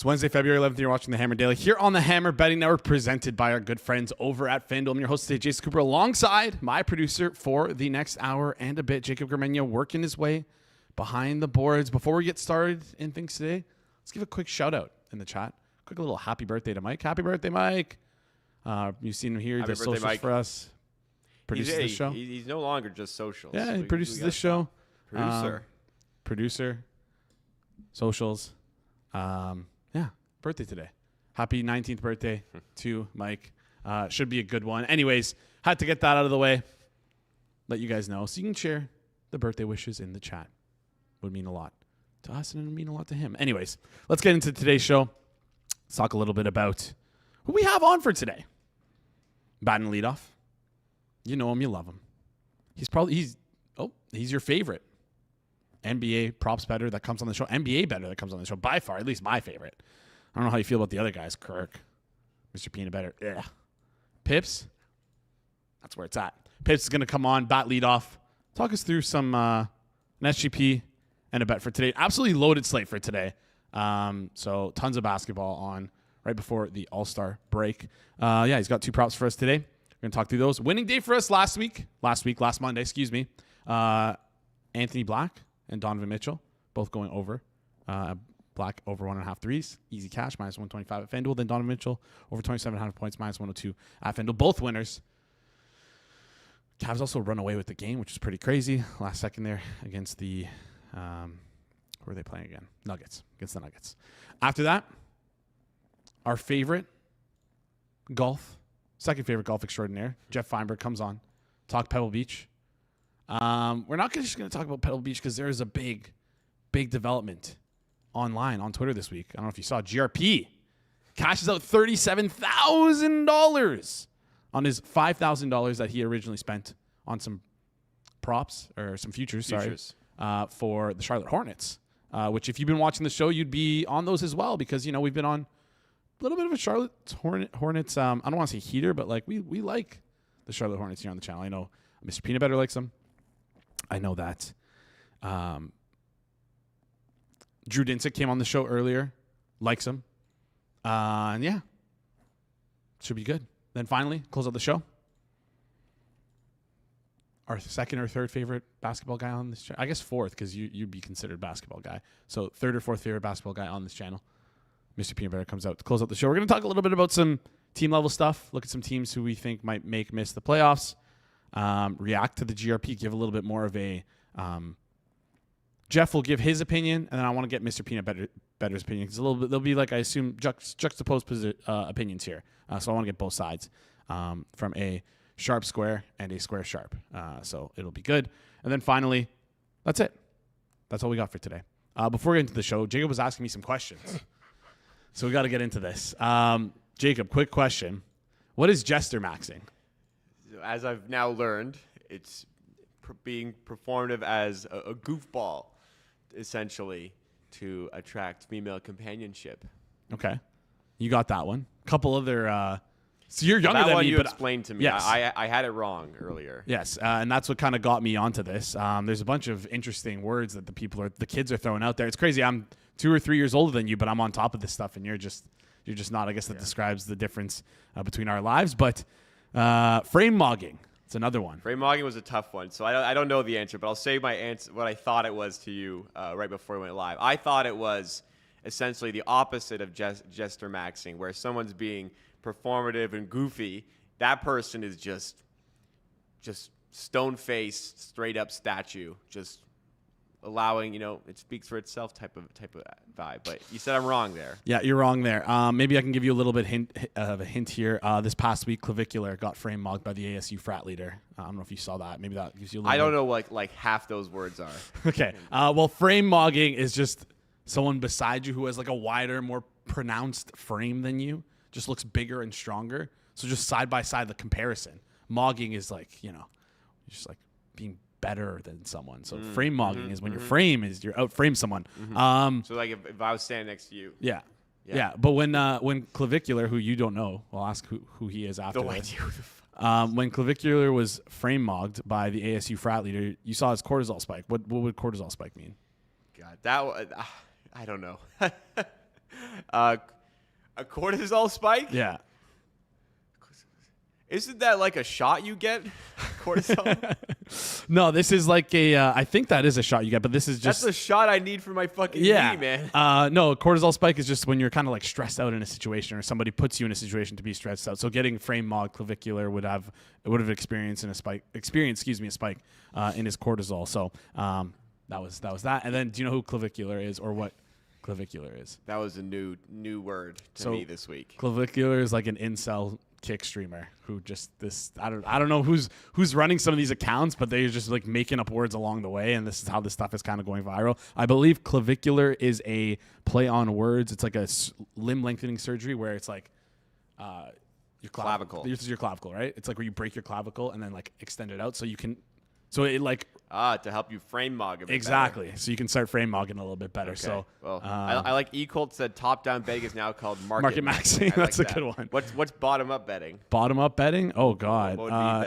Wednesday, February 11th. You're watching the Hammer Daily here on the Hammer Betting Network, presented by our good friends over at FanDuel. I'm your host today, Jason Cooper, alongside my producer for the next hour and a bit, Jacob Germania, working his way behind the boards. Before we get started in things today, let's give a quick shout out in the chat. Quick little happy birthday to Mike. Happy birthday, Mike. You've seen him here. He does socials Mike. For us. Produces this show. He's no longer just socials. Yeah, he produces this show. Producer. Socials. Yeah, birthday today. Happy 19th birthday to Mike. Should be a good one. Anyways, had to get that out of the way. Let you guys know. So you can share the birthday wishes in the chat. Would mean a lot to us and it would mean a lot to him. Anyways, let's get into today's show. Let's talk a little bit about who we have on for today. Batting leadoff. You know him, you love him. He's your favorite NBA props bettor that comes on the show. NBA bettor that comes on the show. By far, at least my favorite. I don't know how you feel about the other guys. Kirk, Mr. Peanutbettor. Yeah. Pips. That's where it's at. Pips is going to come on, bat leadoff. Talk us through some an SGP and a bet for today. Absolutely loaded slate for today. So tons of basketball on right before the All-Star break. He's got two props for us today. We're going to talk through those. Winning day for us last Monday, Anthony Black and Donovan Mitchell, both going over. Black over 1.5 threes. Easy cash, minus 125 at FanDuel. Then Donovan Mitchell over 27.5 points, minus 102 at FanDuel. Both winners. Cavs also run away with the game, which is pretty crazy. Last second there against the, who are they playing again? Nuggets. Against the Nuggets. After that, our second favorite golf extraordinaire, Geoff Fienberg, comes on. Talk Pebble Beach. We're not just going to talk about Pebble Beach because there is a big development online on Twitter this week. I don't know if you saw. GRP cashes out $37,000 on his $5,000 that he originally spent on some props or some futures. For the Charlotte Hornets. Which, if you've been watching the show, you'd be on those as well because we've been on a little bit of a Charlotte Hornets. I don't want to say heater, but we like the Charlotte Hornets here on the channel. I know Mr. Peanutbettor likes them. I know that Drew Dinsick came on the show earlier, likes him. And should be good. Then finally, close out the show. Our second or third favorite basketball guy on this channel. I guess fourth because you'd be considered basketball guy. So third or fourth favorite basketball guy on this channel. Mr. Peanutbettor comes out to close out the show. We're going to talk a little bit about some team level stuff. Look at some teams who we think might miss the playoffs. React to the GRP. Give a little bit more of a... Geoff will give his opinion, and then I want to get Mr. Peanutbettor's opinion because there'll be I assume juxtaposed opinions here. So I want to get both sides from a sharp square and a square sharp. So it'll be good. And then finally, that's it. That's all we got for today. Before we get into the show, Jacob was asking me some questions. So we got to get into this. Jacob, quick question. What is jester maxing? As I've now learned, it's being performative as a goofball, essentially, to attract female companionship. Okay. You got that one. Couple other... So you're younger than me, but you but explained to me. Yes. I had it wrong earlier. Yes, and that's what kind of got me onto this. There's a bunch of interesting words that the kids are throwing out there. It's crazy. I'm 2 or 3 years older than you, but I'm on top of this stuff, and you're just not. I guess that describes the difference between our lives. But frame mogging, it's another one. Frame mogging was a tough one, so I don't know the answer, but I'll say my answer. What I thought it was to you right before we went live. I thought it was essentially the opposite of jester maxing, where someone's being performative and goofy. That person is just stone-faced, straight-up statue, just allowing, it speaks for itself type of vibe. But you said I'm wrong there. Yeah, you're wrong there. Maybe I can give you a little bit of a hint here. This past week, Clavicular got frame mogged by the ASU frat leader. I don't know if you saw that. Maybe that gives you a little I don't know what like half those words are. Okay. Well, frame mogging is just someone beside you who has a wider, more pronounced frame than you. Just looks bigger and stronger. So just side by side, the comparison. Mogging is just being better than someone. So frame mogging is when your frame is you're out frame someone. So if I was standing next to you. Yeah. But when Clavicular, who you don't know, I'll ask who he is after this. When Clavicular was frame mogged by the ASU frat leader, you saw his cortisol spike. What would cortisol spike mean? God, I don't know. A cortisol spike? Yeah. Isn't that like a shot you get? Cortisol? No, this is like I think that is a shot you get, but this is just. That's a shot I need for my fucking knee, man. No, cortisol spike is just when you're kind of like stressed out in a situation or somebody puts you in a situation to be stressed out. So getting frame mod clavicular would have experienced a spike in his cortisol. So that was that. And then do you know who clavicular is or what clavicular is? That was a new word to me this week. Clavicular is like an incel kick streamer who just I don't know who's running some of these accounts, but they're just like making up words along the way, and this is how this stuff is kind of going viral. I believe clavicular is a play on words. It's like a limb lengthening surgery where it's like your clavicle. This is your clavicle, right? It's like where you break your clavicle and then like extend it out so you can. So it like to help you frame mog a bit exactly. better. So you can start frame mogging a little bit better. Okay. So well, I like Ecolt said top down betting is now called market maxing. That's like a good one. What's bottom up betting? Bottom up betting? Oh god,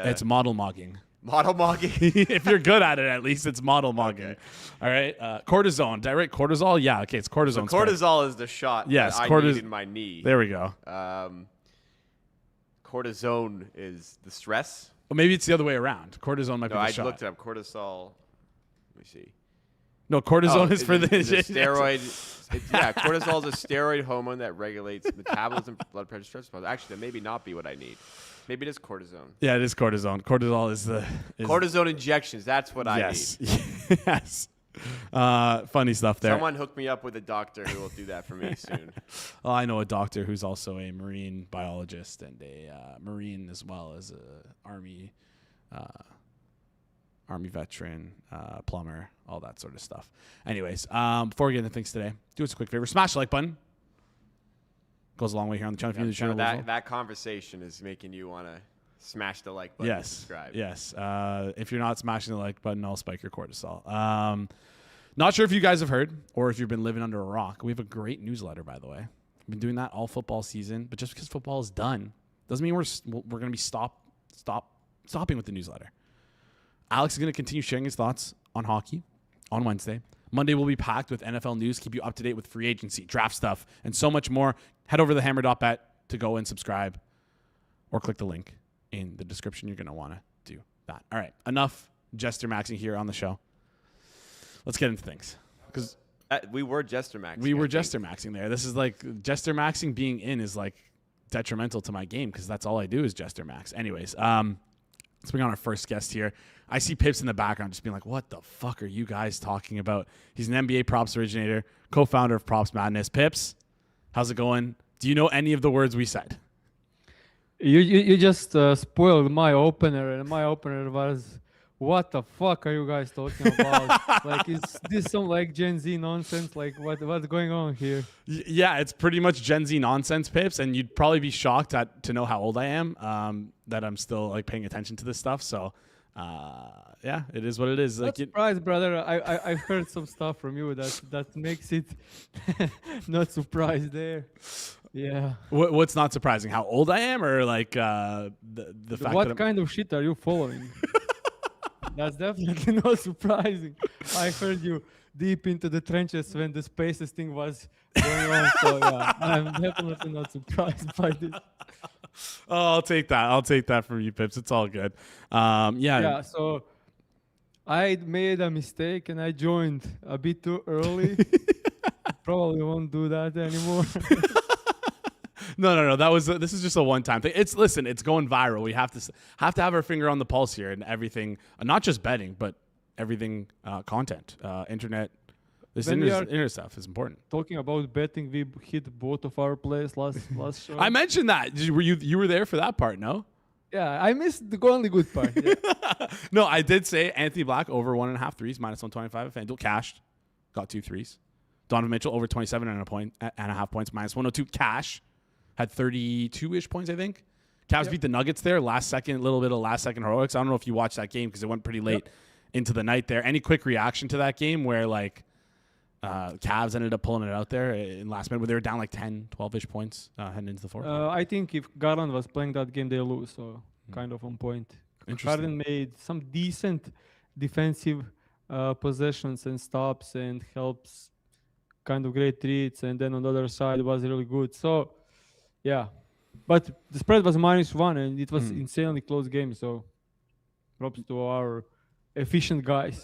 it's model mogging. Model mogging. If you're good at it, at least it's model mogging. Okay. All right, cortisone. Did I write cortisol? Yeah. Okay, it's cortisone. So cortisol is the shot. Yes, that I need in my knee. There we go. Cortisone is the stress. Well, maybe it's the other way around. Cortisone might be the shot. I looked it up. Cortisol. Let me see. No, cortisone is for the steroid. Cortisol is a steroid hormone that regulates metabolism, blood pressure, stress response. Actually, that maybe not be what I need. Maybe it is cortisone. Yeah, it is cortisone. Cortisol is cortisone injections. That's what I need. Yes. Funny stuff there. Someone hook me up with a doctor who will do that for me soon. Well, I know a doctor who's also a marine biologist and a marine as well as a army veteran, plumber, all that sort of stuff. Anyways, before we get into things today, do us a quick favor. Smash the like button. Goes a long way here on the channel. If you're new to the channel, that conversation is making you want to smash the like button and subscribe. Yes. If you're not smashing the like button, I'll spike your cortisol. Not sure if you guys have heard or if you've been living under a rock. We have a great newsletter, by the way. We've been doing that all football season, but just because football is done doesn't mean we're going to be stopping with the newsletter. Alex is going to continue sharing his thoughts on hockey on Wednesday. Monday will be packed with NFL news, keep you up to date with free agency, draft stuff, and so much more. Head over to thehammer.bet to go and subscribe or click the link in the description. You're going to want to do that. All right, enough Jester Maxing here on the show. Let's get into things. Because we were Jester Maxing. We were Jester Maxing there. This is like Jester Maxing being in is like detrimental to my game because that's all I do is Jester Max. Anyways, let's bring on our first guest here. I see Pips in the background just being like, what the fuck are you guys talking about? He's an NBA props originator, co-founder of Props Madness. Pips, how's it going? Do you know any of the words we said? You just spoiled my opener, and my opener was, what the fuck are you guys talking about? Like, is this some like Gen Z nonsense? Like, what's going on here? Yeah, it's pretty much Gen Z nonsense, Pips, and you'd probably be shocked to know how old I am, that I'm still like paying attention to this stuff. So, yeah, it is what it is. Not surprised, brother. I heard some stuff from you that makes it not surprised there. Yeah. What's not surprising? How old I am, or like the fact what kind of shit are you following? That's definitely not surprising. I heard you deep into the trenches when the spaces thing was going on. So yeah, I'm definitely not surprised by this. Oh, I'll take that from you, Pips. It's all good. Yeah. So I made a mistake and I joined a bit too early. Probably won't do that anymore. No. This is just a one-time thing. It's going viral. We have to have our finger on the pulse here and everything. Not just betting, but everything content, internet. This internet stuff is important. Talking about betting, we hit both of our plays last show. I mentioned that. You were there for that part? No. Yeah, I missed the only good part. Yeah. No, I did say Anthony Black over 1.5 threes, -125 at FanDuel, cashed, got 2 threes. Donovan Mitchell over 27.5 points, -102, cash. Had 32-ish points, I think. Cavs beat the Nuggets there. Little bit of last second heroics. I don't know if you watched that game because it went pretty late into the night there. Any quick reaction to that game where like Cavs ended up pulling it out there in last minute where they were down like 10, 12-ish points heading into the fourth? I think if Garland was playing that game, they lose. So kind of on point. Harden made some decent defensive possessions and stops and helps kind of great treats, and then on the other side was really good. So, yeah. But the spread was -1, and it was insanely close game. So, props to our efficient guys.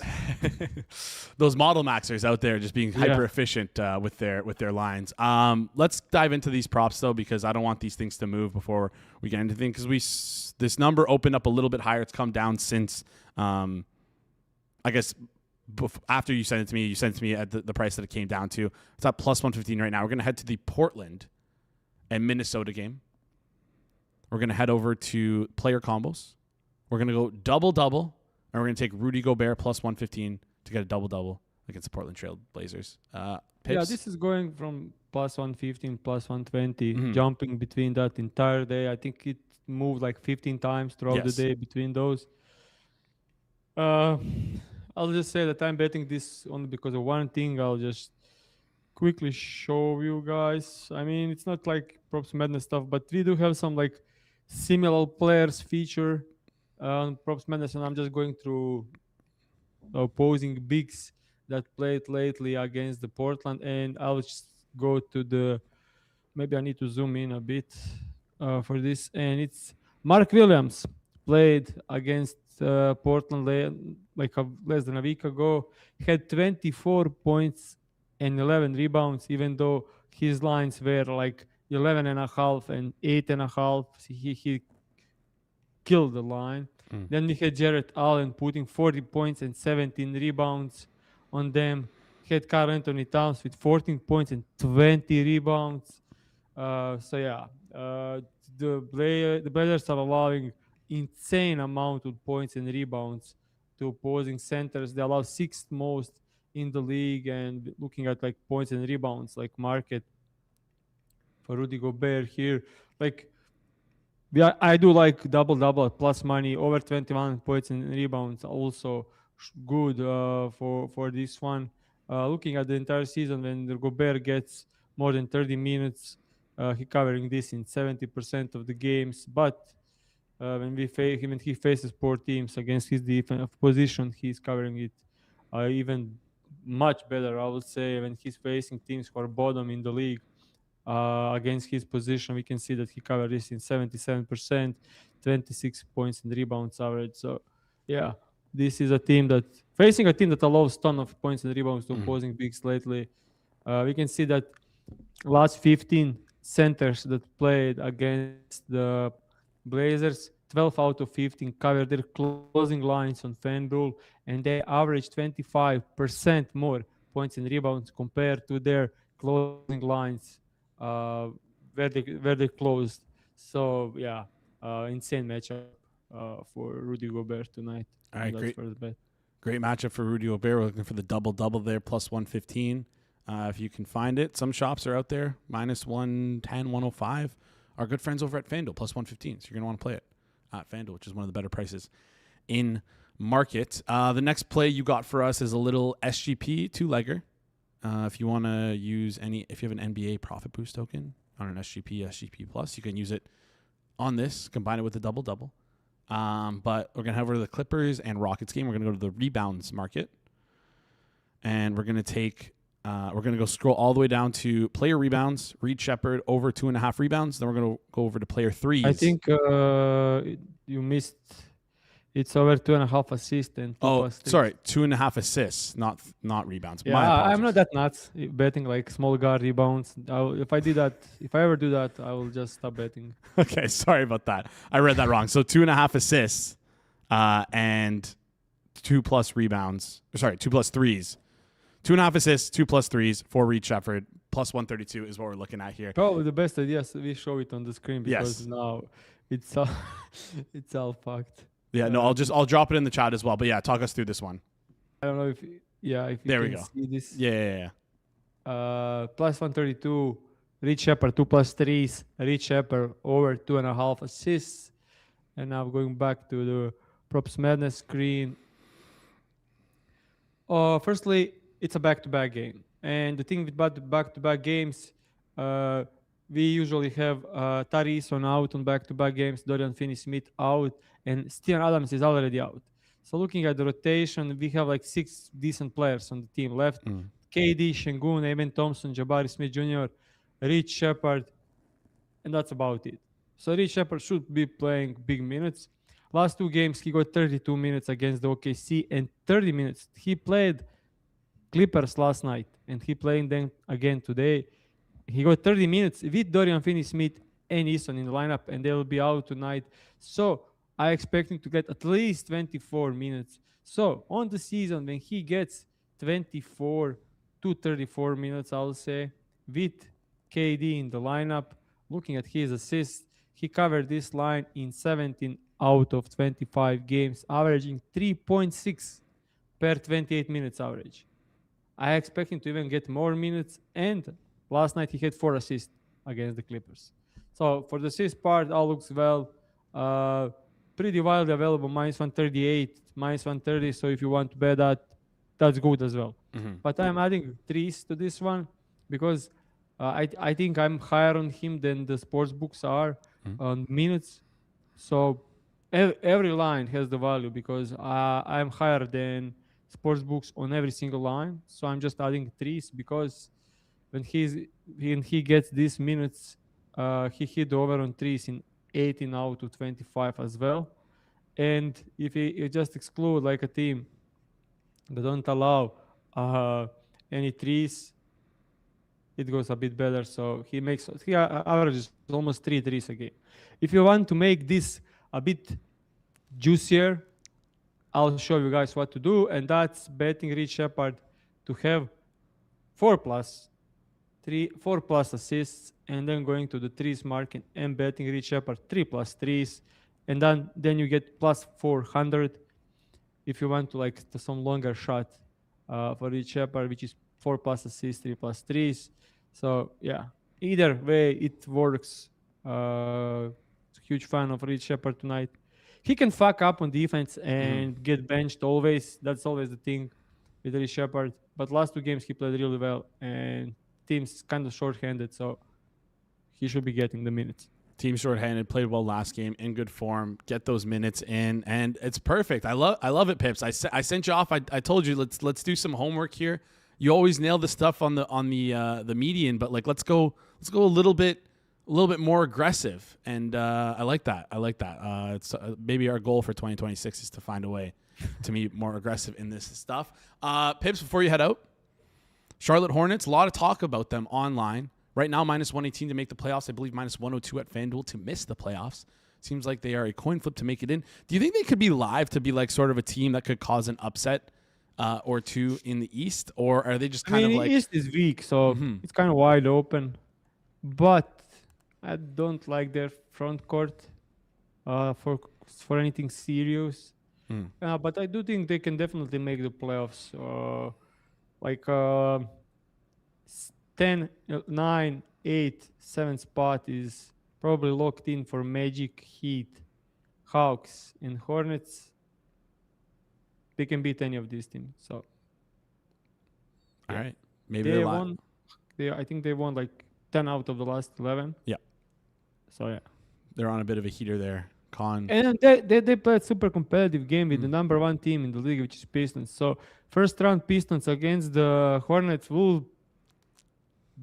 Those model maxers out there just being hyper efficient with their lines. Let's dive into these props though, because I don't want these things to move before we get into things. Because this number opened up a little bit higher. It's come down since I guess after you sent it to me at the price that it came down to. It's at +115 right now. We're gonna head to the Portland and Minnesota game. We're gonna head over to player combos. We're gonna go double. And we're going to take Rudy Gobert +115 to get a double-double against the Portland Trail Blazers. Yeah, this is going from +115, +120, jumping between that entire day. I think it moved like 15 times throughout the day between those. I'll just say that I'm betting this only because of one thing. I'll just quickly show you guys. I mean, it's not like Props Madness stuff, but we do have some like similar players feature on Props Madness, and I'm just going through opposing bigs that played lately against the Portland, and I'll just go to the, maybe I need to zoom in a bit for this, and it's Mark Williams played against Portland less than a week ago, had 24 points and 11 rebounds, even though his lines were like 11.5 and 8.5. He killed the line. Then we had Jarrett Allen putting 40 points and 17 rebounds on them. Had Karl Anthony Towns with 14 points and 20 rebounds. The Blazers are allowing insane amount of points and rebounds to opposing centers. They allow 6th most in the league, and looking at like points and rebounds, like market for Rudy Gobert here, like I do like double plus money over 21 points and rebounds. Also good for this one. Looking at the entire season, when the Gobert gets more than 30 minutes, he covering this in 70% of the games. But when he faces poor teams against his defensive position, he's covering it even much better, I would say. When he's facing teams who are bottom in the league against his position, we can see that he covered this in 77%, 26 points and rebounds average. So, yeah, this is a team that facing a team that allows ton of points and rebounds to opposing bigs lately. We can see that last 15 centers that played against the Blazers, 12 out of 15 covered their closing lines on FanDuel, and they averaged 25% more points and rebounds compared to their closing lines where they closed. So yeah, insane matchup for Rudy Gobert tonight. All right, great matchup for Rudy Gobert. We're looking for the double there, +115. If you can find it, some shops are out there -110, 105. Our good friends over at FanDuel +115. So you're gonna want to play it at FanDuel, which is one of the better prices in market. The next play you got for us is a little SGP 2-legger. If you want to use if you have an NBA profit boost token on an SGP Plus, you can use it on this, combine it with the double. But we're going to head over to the Clippers and Rockets game. We're going to go to the rebounds market. And we're going to go scroll all the way down to player rebounds, Reed Shepherd over 2.5 rebounds. Then we're going to go over to player threes. I think you missed. It's over 2.5 assists and 2.5 assists, not rebounds. Yeah, I'm not that nuts betting like small guard rebounds. If I ever do that, I will just stop betting. Okay, sorry about that. I read that wrong. So 2.5 assists and 2+ rebounds. 2+ threes. 2.5 assists, 2+ threes for Reed Shepherd. +132 is what we're looking at here. Probably the best idea is we show it on the screen because now it's all fucked. Yeah, no, I'll drop it in the chat as well. But yeah, talk us through this one. I don't know if you there we can go. See this. Yeah. +132, Reed Shepherd 2+ threes, Reed Shepherd over 2.5 assists. And now going back to the Props Madness screen. Firstly, it's a back-to-back game. And the thing with back-to-back games, we usually have Tyrese out on back-to-back games, Dorian Finney-Smith out, and Steven Adams is already out. So looking at the rotation, we have like 6 decent players on the team left. KD, Şengün, Evan Thompson, Jabari Smith Jr., Rich Shepard, and that's about it. So Rich Shepard should be playing big minutes. Last 2 games, he got 32 minutes against the OKC and 30 minutes. He played Clippers last night, and he playing them again today. He got 30 minutes with Dorian Finney-Smith and Easton in the lineup, and they will be out tonight. So I expect him to get at least 24 minutes. So on the season, when he gets 24 to 34 minutes, I'll say, with KD in the lineup, looking at his assists, he covered this line in 17 out of 25 games, averaging 3.6 per 28 minutes average. I expect him to even get more minutes, and last night he had 4 assists against the Clippers. So for the assist part, all looks well. Pretty widely available, minus 138, minus 130. So if you want to bet that, that's good as well. But I'm adding threes to this one because I think I'm higher on him than the sports books are on minutes. So every line has the value because I'm higher than sports books on every single line. So I'm just adding threes because when he gets these minutes, he hit over on threes in 18 out of 25 as well. And if you just exclude like a team that don't allow any threes, it goes a bit better. So he averages almost 3 threes a game. If you want to make this a bit juicier, I'll show you guys what to do, and that's betting Rich Shepard to have 4 plus assists, and then going to the threes market and betting Rich Shepard 3 plus threes, and then you get plus 400 if you want to like some longer shot for Rich Shepard, which is 4 plus assists, 3 plus threes. So yeah, either way it works. Huge fan of Rich Shepard tonight. He can fuck up on defense and get benched always. That's always the thing with Rich Shepard. But last 2 games he played really well, and team's kind of short-handed, so he should be getting the minutes. Team short-handed, played well last game, in good form. Get those minutes in, and it's perfect. I love it, Pips. I sent you off. I told you let's do some homework here. You always nail the stuff on the median, but like let's go a little bit more aggressive, and I like that. It's maybe our goal for 2026 is to find a way to be more aggressive in this stuff. Pips, before you head out, Charlotte Hornets, a lot of talk about them online. Right now, minus 118 to make the playoffs. I believe minus 102 at FanDuel to miss the playoffs. Seems like they are a coin flip to make it in. Do you think they could be live to be like sort of a team that could cause an upset or two in the East? Or are they just kind of like... the East is weak, so it's kind of wide open. But I don't like their front court for anything serious. But I do think they can definitely make the playoffs. 10, 9, 8, 7 spot is probably locked in for Magic, Heat, Hawks, and Hornets. They can beat any of these teams. So, all right, maybe they won. I think they won like 10 out of the last 11. Yeah. So yeah, they're on a bit of a heater there. And they played super competitive game with the number 1 team in the league, which is Pistons. So first round Pistons against the Hornets will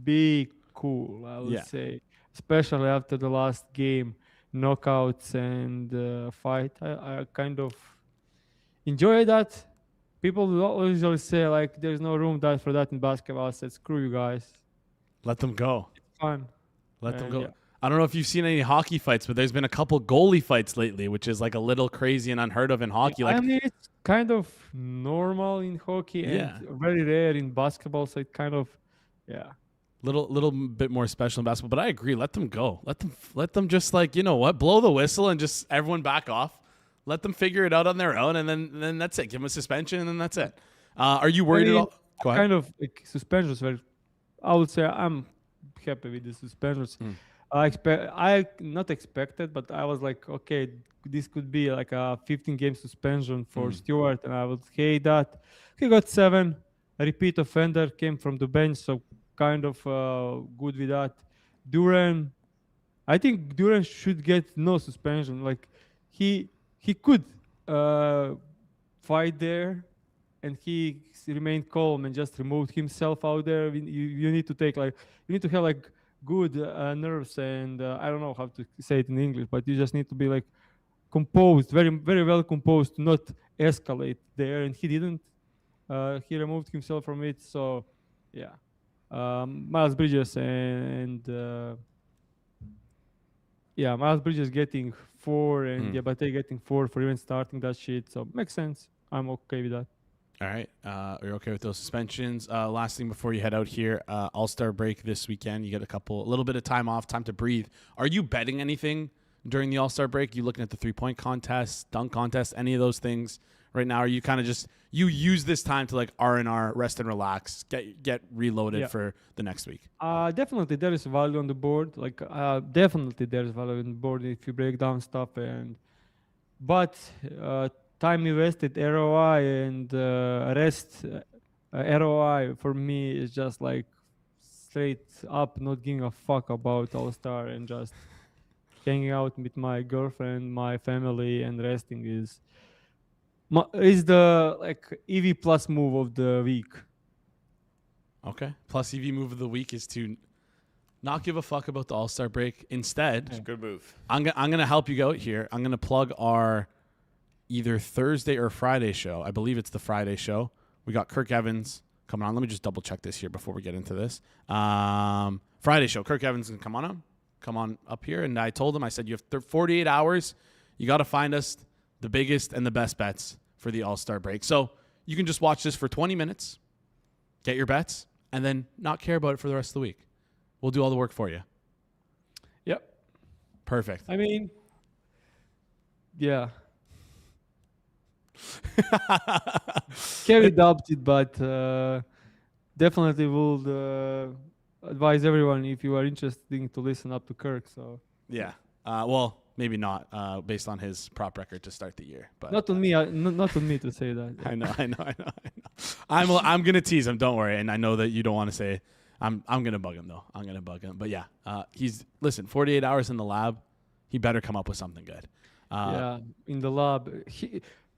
be cool, I would say, especially after the last game, knockouts and fight. I kind of enjoy that. People will always say like there's no room for that in basketball. I said screw you guys. Let them go. It's fun. Let them go. Yeah. I don't know if you've seen any hockey fights, but there's been a couple goalie fights lately, which is like a little crazy and unheard of in hockey. I mean, it's kind of normal in hockey and very rare in basketball. So it kind of, little bit more special in basketball. But I agree. Let them go. Let them just like, you know what, blow the whistle and just everyone back off. Let them figure it out on their own, and then that's it. Give them a suspension, and then that's it. Are you worried at all? Go ahead. Kind of like suspensions. I would say I'm happy with the suspensions. I not expected, but I was like, okay, this could be like a 15-game suspension for Stewart, and I would hate that. He got 7. A repeat offender, came from the bench, so kind of good with that. Duran, I think Duran should get no suspension. Like he could fight there, and he remained calm and just removed himself out there. You need to take like you need to have like good nerves, and I don't know how to say it in English, but you just need to be like composed, very very well composed, to not escalate there. And he didn't. He removed himself from it. So yeah, Miles Bridges and yeah, Miles Bridges getting 4 and Diabate getting 4 for even starting that shit. So makes sense. I'm okay with that. All right. You're okay with those suspensions. Last thing before you head out here, All-Star break this weekend. You get a little bit of time off, time to breathe. Are you betting anything during the All-Star break? You looking at the 3-point contest, dunk contest, any of those things right now? Are you kind of just, you use this time to like R&R, rest and relax, get reloaded for the next week? Definitely there is value on the board. Like definitely there is value on the board if you break down stuff. But time invested ROI and rest ROI for me is just like straight up not giving a fuck about All-Star and just hanging out with my girlfriend, my family, and resting is the like EV plus move of the week. Okay. Plus EV move of the week is to not give a fuck about the All-Star break. Instead, It's a good move. I'm gonna help you out here. I'm gonna plug our either Thursday or Friday show. I believe it's the Friday show. We got Kirk Evans coming on. Let me just double check this here before we get into this. Friday show. Kirk Evans can come on up here. And I told him, I said, you have 48 hours. You got to find us the biggest and the best bets for the All-Star break. So you can just watch this for 20 minutes, get your bets, and then not care about it for the rest of the week. We'll do all the work for you. Yep. Perfect. I mean, yeah. Carry dubbed it, but definitely will advise everyone if you are interested to listen up to Kirk. So Yeah. Well, maybe not based on his prop record to start the year. But not on me. Not on me to say that. I know. I'm gonna tease him. Don't worry. And I know that you don't want to say. I'm gonna bug him though. I'm gonna bug him. But yeah, listen. 48 hours in the lab. He better come up with something good. Yeah, in the lab.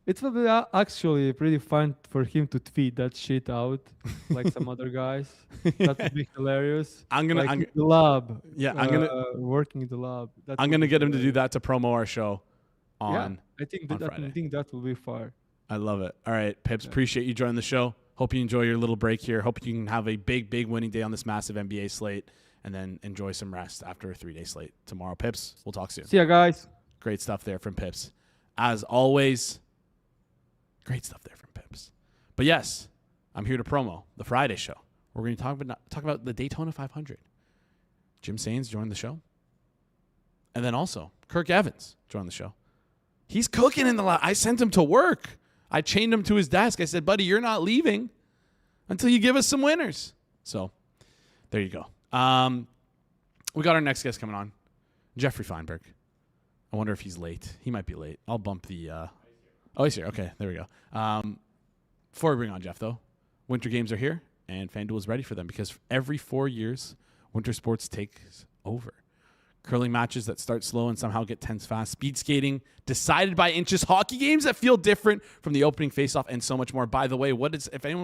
It will be actually pretty fun for him to tweet that shit out like some other guys. That would be hilarious. I'm in the lab. Yeah, I'm gonna working in the lab. I'm gonna get him to do that to promo our show on. I think that will be fun. I love it. All right, Pips, appreciate you joining the show. Hope you enjoy your little break here. Hope you can have a big winning day on this massive NBA slate, and then enjoy some rest after a 3-day slate tomorrow. Pips, we'll talk soon. See ya, guys. Great stuff there from Pips, as always. Great stuff there from Pips. But yes, I'm here to promo the Friday show. We're going to talk about the Daytona 500. Jim Sains joined the show. And then also, Kirk Evans joined the show. He's cooking in the lab. I sent him to work. I chained him to his desk. I said, buddy, you're not leaving until you give us some winners. So there you go. We got our next guest coming on, Jeffrey Fienberg. I wonder if he's late. He might be late. I'll bump the... Oh, he's here. Okay, there we go. Before we bring on Geoff, though, winter games are here, and FanDuel is ready for them because every 4 years, winter sports takes over. Curling matches that start slow and somehow get tense fast. Speed skating decided by inches. Hockey games that feel different from the opening faceoff, and so much more. By the way,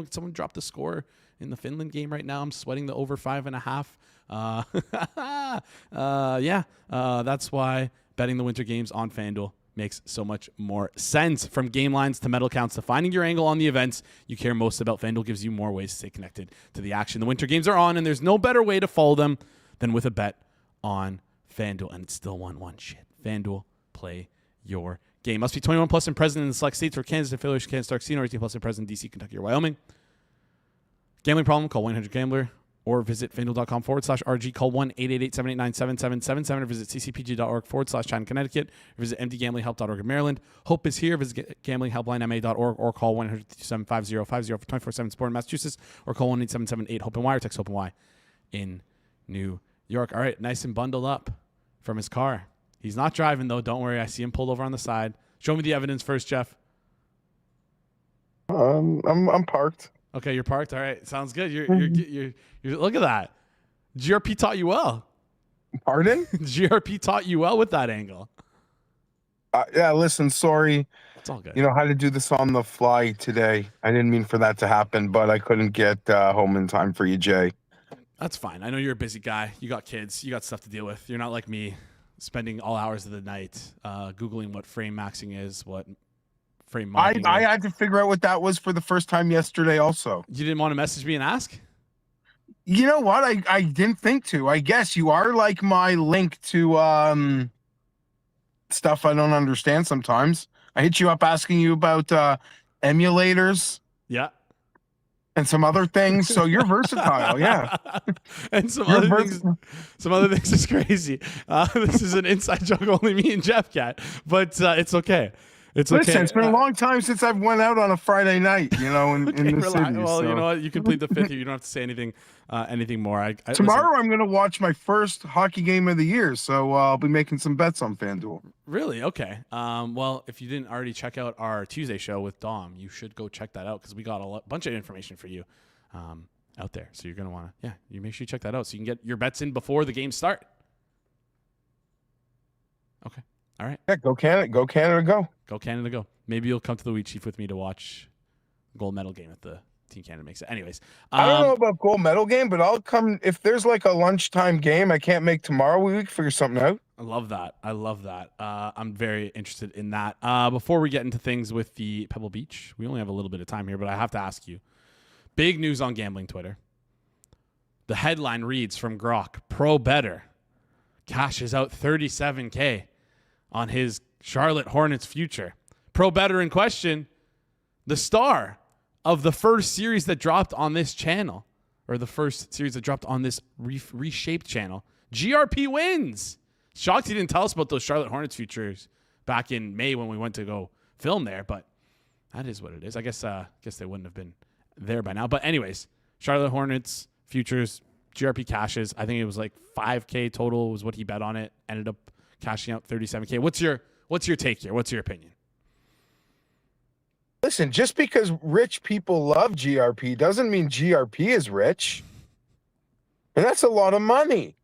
someone dropped the score in the Finland game right now? I'm sweating the over 5.5. That's why betting the winter games on FanDuel makes so much more sense. From game lines to medal counts to finding your angle on the events you care most about, FanDuel gives you more ways to stay connected to the action. The winter games are on, and there's no better way to follow them than with a bet on FanDuel. And it's still 1-1. Shit. FanDuel, play your game. Must be 21 plus and present in the select states or Kansas affiliates, Kansas Star Casino, or 18 plus and present in DC, Kentucky, or Wyoming. Gambling problem? Call 1-800-GAMBLER. Or visit FanDuel.com/RG. Call 1-888-789-7777 or visit ccpg.org/China, Connecticut. Or visit mdgamblinghelp.org in Maryland. Hope is here. Visit gamblinghelplinema.org or call 1-800-227-5050 for 24/7 support in Massachusetts or call 1-877-8-HOPE-NY or text HOPE-NY in New York. All right, nice and bundled up from his car. He's not driving, though. Don't worry. I see him pulled over on the side. Show me the evidence first, Geoff. I'm parked. Okay, you're parked. All right, sounds good. You're look at that. GRP taught you well. Pardon? GRP taught you well with that angle. Yeah, listen, sorry. It's all good. You know, how to do this on the fly today. I didn't mean for that to happen, but I couldn't get home in time for you, Jay. That's fine. I know you're a busy guy. You got kids. You got stuff to deal with. You're not like me, spending all hours of the night Googling what frame maxing is, what frame marking I is. had to figure out what that was for the first time yesterday also. You didn't want to message me and ask? You know what? I didn't think to. I guess you are like my link to stuff I don't understand sometimes. I hit you up asking you about emulators Yeah. and some other things. So you're versatile, yeah. And some You're other things is crazy. This is an inside joke only me and Geoff got, but it's okay. It's okay. Listen, it's been a long time since I've went out on a Friday night, you know, in the relax. city. Well, so. you know what? You can plead the fifth here. You don't have to say anything more. Tomorrow I'm going to watch my first hockey game of the year, so I'll be making some bets on FanDuel. Really? Okay. Well, if you didn't already check out our Tuesday show with Dom, you should go check that out because we got a bunch of information for you out there. So you're going to want to, you make sure you check that out so you can get your bets in before the games start. Okay. All right. Yeah, go Canada, go Canada, go. Go Canada, go. Maybe you'll come to the Wheat Chief with me to watch gold medal game if the Team Canada makes it. Anyways. I don't know about gold medal game, but I'll come if there's like a lunchtime game I can't make tomorrow. We can figure something out. I love that. I'm very interested in that. Before we get into things with the Pebble Beach, we only have a little bit of time here, but I have to ask you. Big news on gambling Twitter. The headline reads from Grok, Pro Bettor cashes out $37K on his Charlotte Hornets future. Pro Bettor in question, the star of the first series that dropped on this channel, or the first series that dropped on this reshaped channel. GRP wins. Shocked he didn't tell us about those Charlotte Hornets futures back in May when we went to go film there, but that is what it is. I guess they wouldn't have been there by now. But anyways, Charlotte Hornets futures, GRP cashes. I think it was like $5K total was what he bet on it. Ended up cashing out $37K. What's your take here? What's your opinion? Listen, just because rich people love GRP doesn't mean GRP is rich. And that's a lot of money.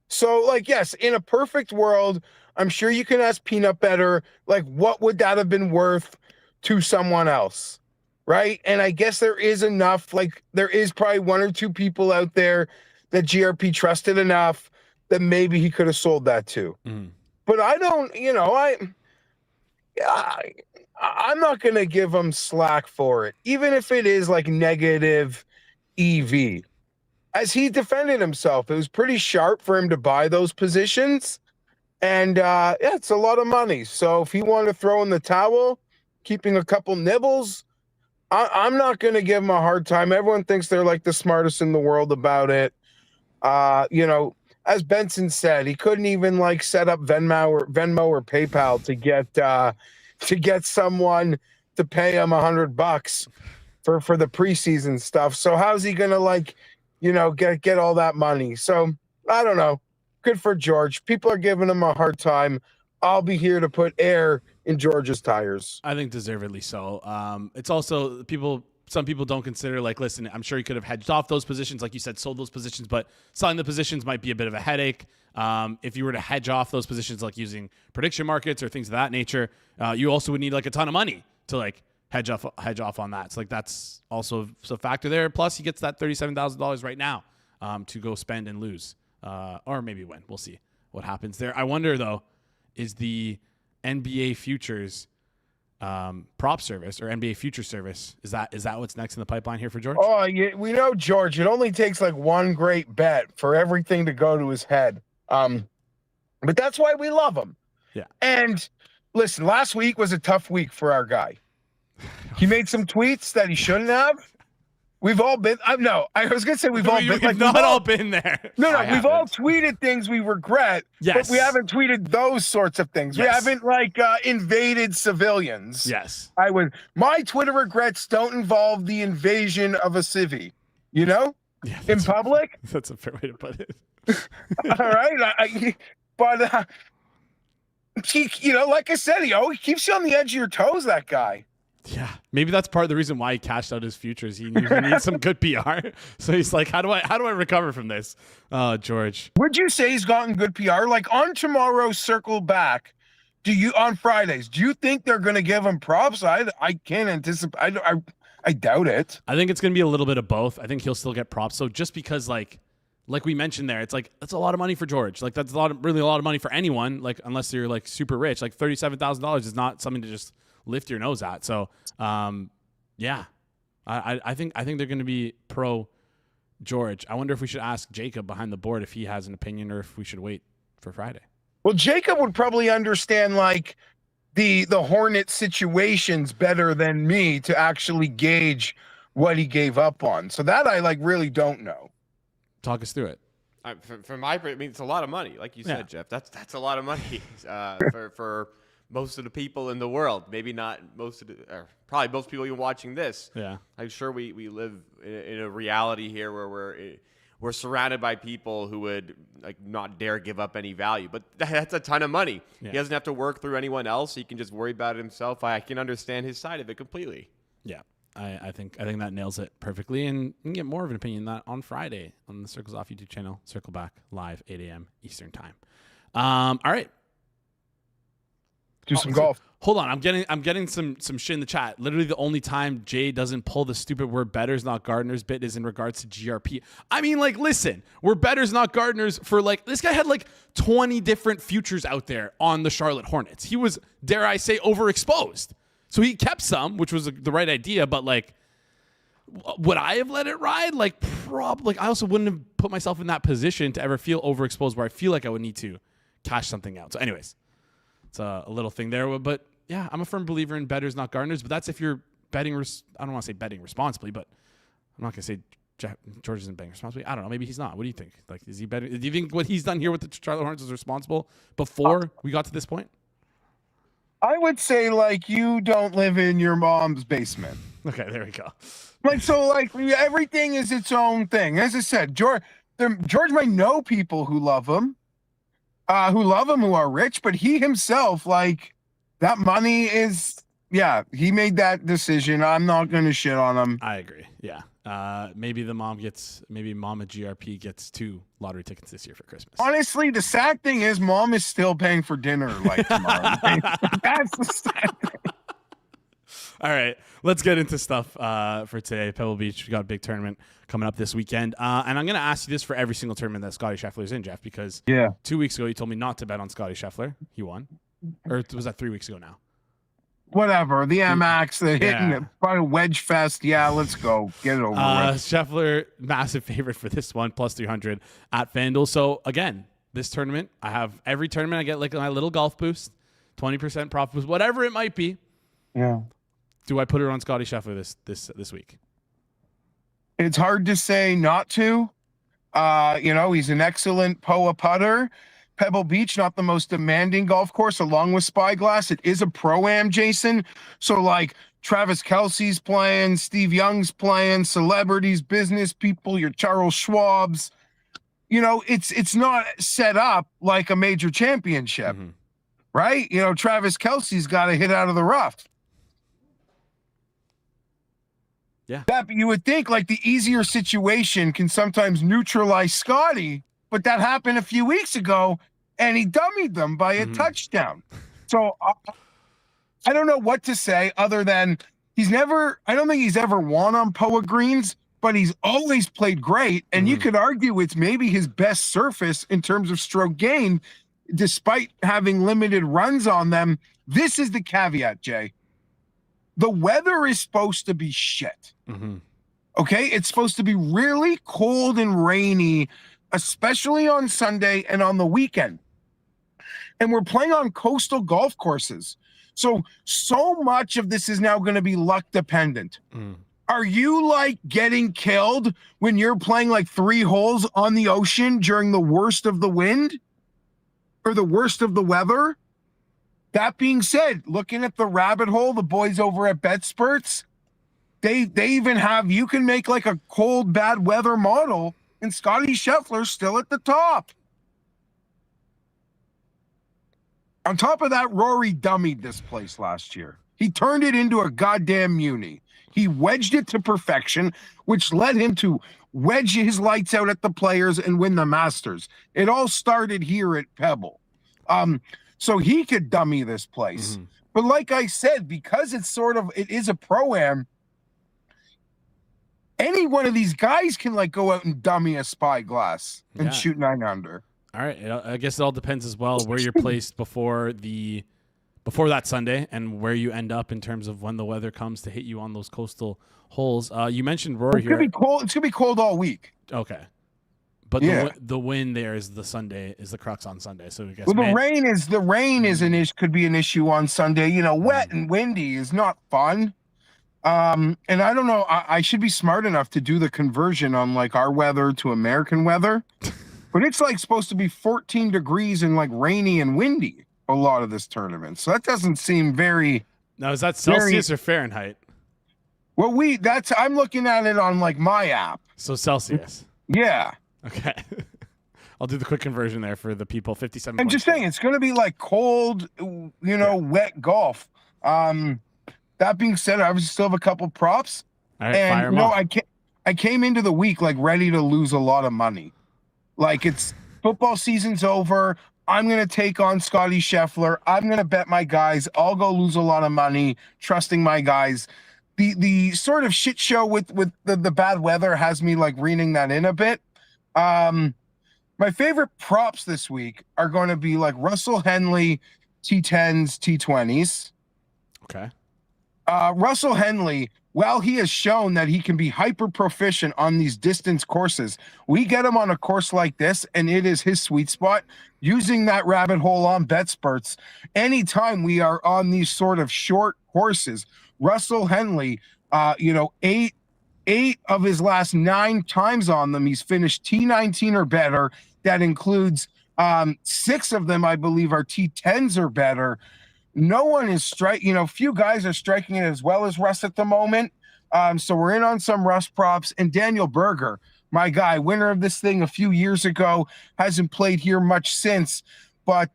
So, like, yes, in a perfect world, I'm sure you can ask Peanutbettor, like, what would that have been worth to someone else, right? And I guess there is enough, like, there is probably one or two people out there that GRP trusted enough that maybe he could have sold that to. Mm. But I don't, I'm not going to give him slack for it, even if it is like negative EV. As he defended himself, it was pretty sharp for him to buy those positions. And it's a lot of money. So if he wanted to throw in the towel, keeping a couple nibbles, I'm not going to give him a hard time. Everyone thinks they're like the smartest in the world about it. As Benson said, he couldn't even like set up Venmo or PayPal to get someone to pay him $100 for the preseason stuff. So how's he going to get all that money? So I don't know. Good for George. People are giving him a hard time. I'll be here to put air in George's tires. I think deservedly so. It's also some people don't consider, like, listen, I'm sure he could have hedged off those positions, like you said, sold those positions, but selling the positions might be a bit of a headache. If you were to hedge off those positions, like using prediction markets or things of that nature, you also would need like a ton of money to like hedge off on that. So like that's also a factor there. Plus he gets that $37,000 right now to go spend and lose, or maybe win. We'll see what happens there. I wonder though, is the NBA futures prop service or NBA future service, is that what's next in the pipeline here for George? Oh, yeah, we know George. It only takes like one great bet for everything to go to his head. But that's why we love him. Yeah. And listen, last week was a tough week for our guy. He made some tweets that he shouldn't have. We've all been. I was gonna say we've all been. We've not all been there. No, we've all tweeted things we regret. Yes. But we haven't tweeted those sorts of things. Yes. We haven't invaded civilians. Yes. My Twitter regrets don't involve the invasion of a civvy. Yeah, in public. That's a fair way to put it. All right, but he, like I said, he keeps you on the edge of your toes. That guy. Yeah, maybe that's part of the reason why he cashed out his futures. He needs some good PR, so he's like, "How do I recover from this?" George, would you say he's gotten good PR? Like on tomorrow's Circle Back, on Fridays, do you think they're going to give him props? I can't anticipate. I doubt it. I think it's going to be a little bit of both. I think he'll still get props. So just because like we mentioned there, it's like that's a lot of money for George. Like that's really a lot of money for anyone. Like unless you're like super rich, like $37,000 is not something to just lift your nose at. So yeah, I think they're going to be pro George. I wonder if we should ask Jacob behind the board if he has an opinion or if we should wait for Friday. Well, Jacob would probably understand like the Hornet situations better than me to actually gauge what he gave up on. So that I like really don't know. Talk us through it. From my, I mean, it's a lot of money, like you said, Geoff. That's a lot of money for most of the people in the world. Maybe not most of the, or probably most people even watching this. Yeah, I'm sure we live in a reality here where we're surrounded by people who would like not dare give up any value, but that's a ton of money. Yeah. He doesn't have to work through anyone else. He can just worry about it himself. I can understand his side of it completely. Yeah. I think that nails it perfectly, and you can get more of an opinion on that on Friday on the Circles Off YouTube channel. Circle Back live 8 a.m. Eastern time. All right, do some golf. Hold on, I'm getting some shit in the chat. Literally, the only time Jay doesn't pull the stupid "we're bettors, not gardeners" bit is in regards to GRP. I mean, like, listen, we're bettors, not gardeners. For like, this guy had like 20 different futures out there on the Charlotte Hornets. He was, dare I say, overexposed. So he kept some, which was the right idea, but like, would I have let it ride? Like, probably. I also wouldn't have put myself in that position to ever feel overexposed where I feel like I would need to cash something out. So anyways, it's a little thing there. But yeah, I'm a firm believer in bettors, not gardeners, but that's if you're betting, I don't want to say betting responsibly, but I'm not going to say George isn't betting responsibly. I don't know. Maybe he's not. What do you think? Like, is he betting? Do you think what he's done here with the Charlotte Hornets is responsible before we got to this point? I would say like you don't live in your mom's basement. Okay, there we go. Like so, like everything is its own thing. As I said, George might know people who love him, who are rich, but he himself, like that money is, yeah, he made that decision. I'm not going to shit on him. I agree. Yeah. Maybe Mama GRP gets 2 lottery tickets this year for Christmas. Honestly, the sad thing is Mom is still paying for dinner like tomorrow. That's the sad thing. All right, let's get into stuff for today. Pebble Beach, we got a big tournament coming up this weekend. And I'm going to ask you this for every single tournament that Scotty Scheffler's in, Geoff, because 2 weeks ago you told me not to bet on Scotty Scheffler. He won. Or was that 3 weeks ago now? Whatever. The MX, the hitting it, probably wedge fest. Yeah, let's go. Get it over with. Scheffler, massive favorite for this one, plus 300 at FanDuel. So, again, this tournament, I have every tournament, I get like my little golf boost, 20% profit boost, whatever it might be. Yeah. Do I put it on Scotty Scheffler this week? It's hard to say not to. He's an excellent POA putter. Pebble Beach, not the most demanding golf course, along with Spyglass. It is a pro-am, Jason. So, like, Travis Kelce's playing, Steve Young's playing, celebrities, business people, your Charles Schwab's. It's not set up like a major championship, right? Travis Kelce's got to hit out of the rough. Yeah. That you would think like the easier situation can sometimes neutralize Scotty, but that happened a few weeks ago, and he dummied them by a touchdown. So I don't know what to say other than I don't think he's ever won on POA greens, but he's always played great. And you could argue it's maybe his best surface in terms of stroke gain, despite having limited runs on them. This is the caveat, Jay. The weather is supposed to be shit. Okay? It's supposed to be really cold and rainy, especially on Sunday and on the weekend. And we're playing on coastal golf courses. So much of this is now going to be luck dependent. Are you like getting killed when you're playing like 3 holes on the ocean during the worst of the wind or the worst of the weather? That being said, looking at the rabbit hole, the boys over at BetSperts, they even have, you can make like a cold, bad weather model, and Scotty Scheffler's still at the top. On top of that, Rory dummied this place last year. He turned it into a goddamn muni. He wedged it to perfection, which led him to wedge his lights out at the Players and win the Masters. It all started here at Pebble. so he could dummy this place. Mhm. But like I said, because it is a pro-am, any one of these guys can like go out and dummy a spyglass and Yeah. shoot 9 under. All right. I guess it all depends as well where you're placed before that Sunday and where you end up in terms of when the weather comes to hit you on those coastal holes. You mentioned Rory It's here. gonna be cold. It's gonna be cold all week. Okay. But Yeah. the win there is the crux on Sunday. So I guess Well, the rain is could be an issue on Sunday. You know, wet and windy is not fun. And I don't know. I should be smart enough to do the conversion on like our weather to American weather, but it's like supposed to be 14 degrees and like rainy and windy a lot of this tournament. So that doesn't seem very. Now, is that Celsius or Fahrenheit? Well, I'm looking at it on like my app. So Celsius. Yeah. Okay. I'll do the quick conversion there for the people. 57. I'm just saying it's going to be like cold, wet golf. That being said, I still have a couple props. All right, fire 'em off. I came into the week like ready to lose a lot of money. Like it's football season's over. I'm going to take on Scotty Scheffler. I'm going to bet my guys. I'll go lose a lot of money trusting my guys. The sort of shit show with the bad weather has me like reining that in a bit. My favorite props this week are going to be like Russell Henley T10s, T20s. Okay. Russell Henley, while he has shown that he can be hyper proficient on these distance courses, we get him on a course like this, and it is his sweet spot. Using that rabbit hole on BetSperts, anytime we are on these sort of short courses, Russell Henley, eight of his last 9 times on them, he's finished T19 or better. That includes 6 of them, I believe, are T10s or better. No one is few guys are striking it as well as Russ at the moment. So we're in on some Russ props. And Daniel Berger, my guy, winner of this thing a few years ago, hasn't played here much since. But,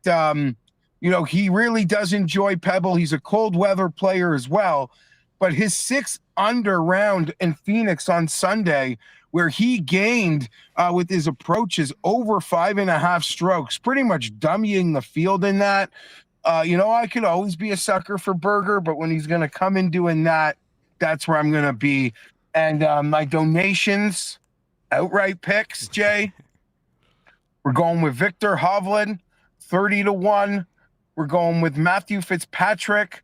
he really does enjoy Pebble. He's a cold weather player as well. But his 6 under round in Phoenix on Sunday, where he gained with his approaches over 5.5 strokes, pretty much dummying the field in that. I could always be a sucker for Berger, but when he's going to come in doing that, that's where I'm going to be. And my donations, outright picks, Jay, we're going with Victor Hovland, 30-1. We're going with Matthew Fitzpatrick,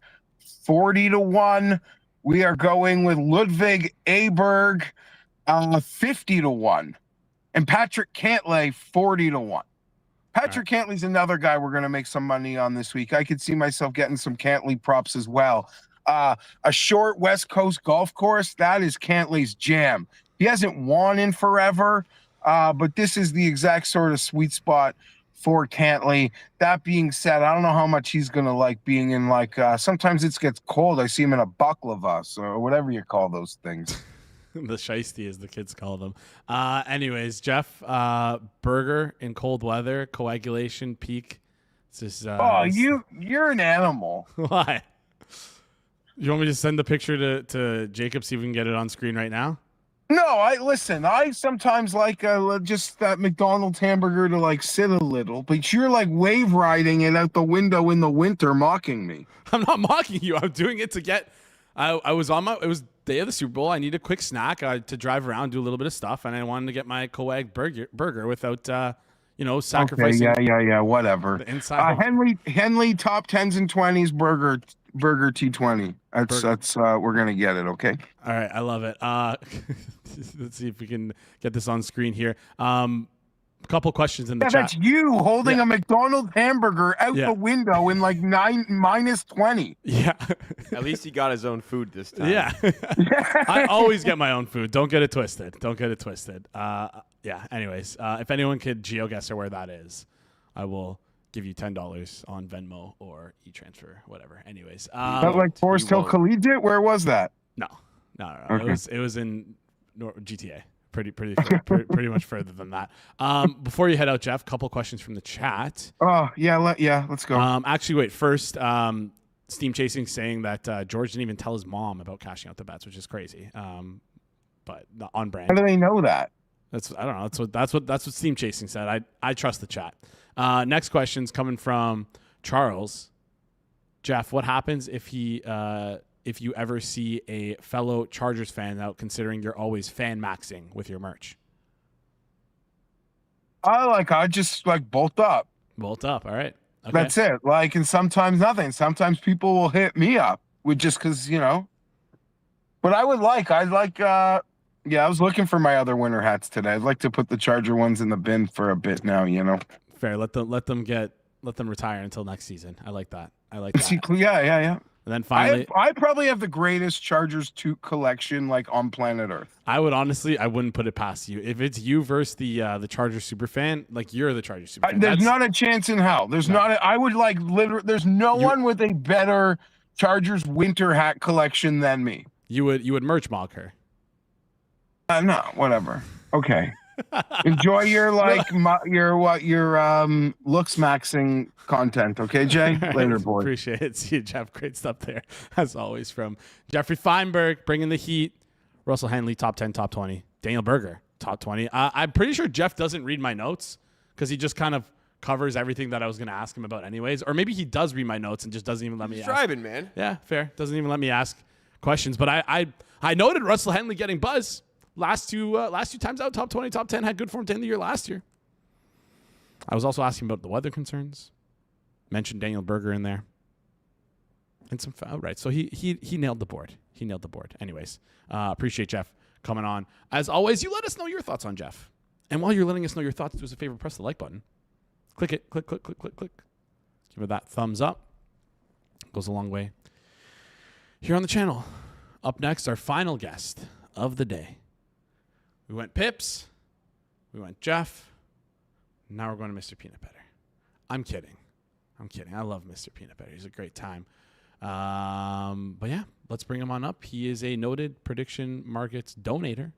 40-1. We are going with Ludwig Aberg, 50-1. And Patrick Cantlay, 40-1. Patrick Cantley's another guy we're going to make some money on this week. I could see myself getting some Cantley props as well. A short West Coast golf course, that is Cantley's jam. He hasn't won in forever, but this is the exact sort of sweet spot for Cantley. That being said, I don't know how much he's going to like being in sometimes it gets cold. I see him in a baklava, or whatever you call those things. The shiesty, as the kids call them. Anyways, Geoff, Berger in cold weather, coagulation peak. It's just, you're an animal. Why? You want me to send the picture to Jacob, see if we can get it on screen right now? No, I sometimes like just that McDonald's hamburger to like sit a little, but you're like wave riding it out the window in the winter, mocking me. I'm not mocking you. I'm doing it to get. It was day of the Super Bowl. I need a quick snack to drive around, do a little bit of stuff, and I wanted to get my coag burger without sacrificing. Okay, yeah, whatever. The inside. Henley top 10s and 20s burger T20. That's we're gonna get it. Okay. All right, I love it. Let's see if we can get this on screen here. A couple questions in the chat. That's you holding a McDonald's hamburger out the window in like -20. Yeah. At least he got his own food this time. Yeah. I always get my own food. Don't get it twisted. Anyways, if anyone could geoguess where that is, I will give you $10 on Venmo or e-transfer, whatever. Anyways. Not like Forest Hill Collegiate? Where was that? No. Okay. It was in GTA. Pretty much further than that. Before you head out, Geoff, couple questions from the chat. Oh yeah, let's go. Actually, wait. First, Steam Chasing saying that George didn't even tell his mom about cashing out the bets, which is crazy. But on brand. How do they know that? I don't know. That's what Steam Chasing said. I trust the chat. Next question's coming from Charles, Geoff, what happens if you ever see a fellow Chargers fan out, considering you're always fan maxing with your merch? I just bolt up. Bolt up. All right. Okay. That's it. And sometimes nothing. Sometimes people will hit me up with just because, But I was looking for my other winter hats today. I'd like to put the Charger ones in the bin for a bit now, Fair. Let them retire until next season. I like that. Yeah. And then finally, I probably have the greatest Chargers toque collection on planet Earth. I wouldn't put it past you. If it's you versus the Chargers super fan, you're the Chargers super fan. There's not a chance in hell. I would literally, there's no one with a better Chargers winter hat collection than me. You would merch mock her. No, whatever. Okay. Enjoy your looks maxing content, okay, Jay? Later, boy. Appreciate it. See you, Geoff. Great stuff there, as always, from Jeffrey Fienberg, bringing the heat. Russell Henley, top 10, top 20. Daniel Berger, top 20. I'm pretty sure Geoff doesn't read my notes because he just kind of covers everything that I was going to ask him about anyways. Or maybe he does read my notes and just doesn't even let me ask. Driving, man. Yeah, fair. Doesn't even let me ask questions. But I noted Russell Henley getting buzz. Last two times out, top 20, top 10, had good form to end the year last year. I was also asking about the weather concerns. Mentioned Daniel Berger in there. And some foul, right. So he nailed the board. He nailed the board. Anyways, appreciate Geoff coming on. As always, you let us know your thoughts on Geoff. And while you're letting us know your thoughts, do us a favor, press the like button. Click it. Click. Give it that thumbs up. Goes a long way. Here on the channel. Up next, our final guest of the day. We went Pips. We went Geoff. Now we're going to Mr. Peanutbettor. I'm kidding. I love Mr. Peanutbettor. He's a great time. But yeah, let's bring him on up. He is a noted prediction markets donator.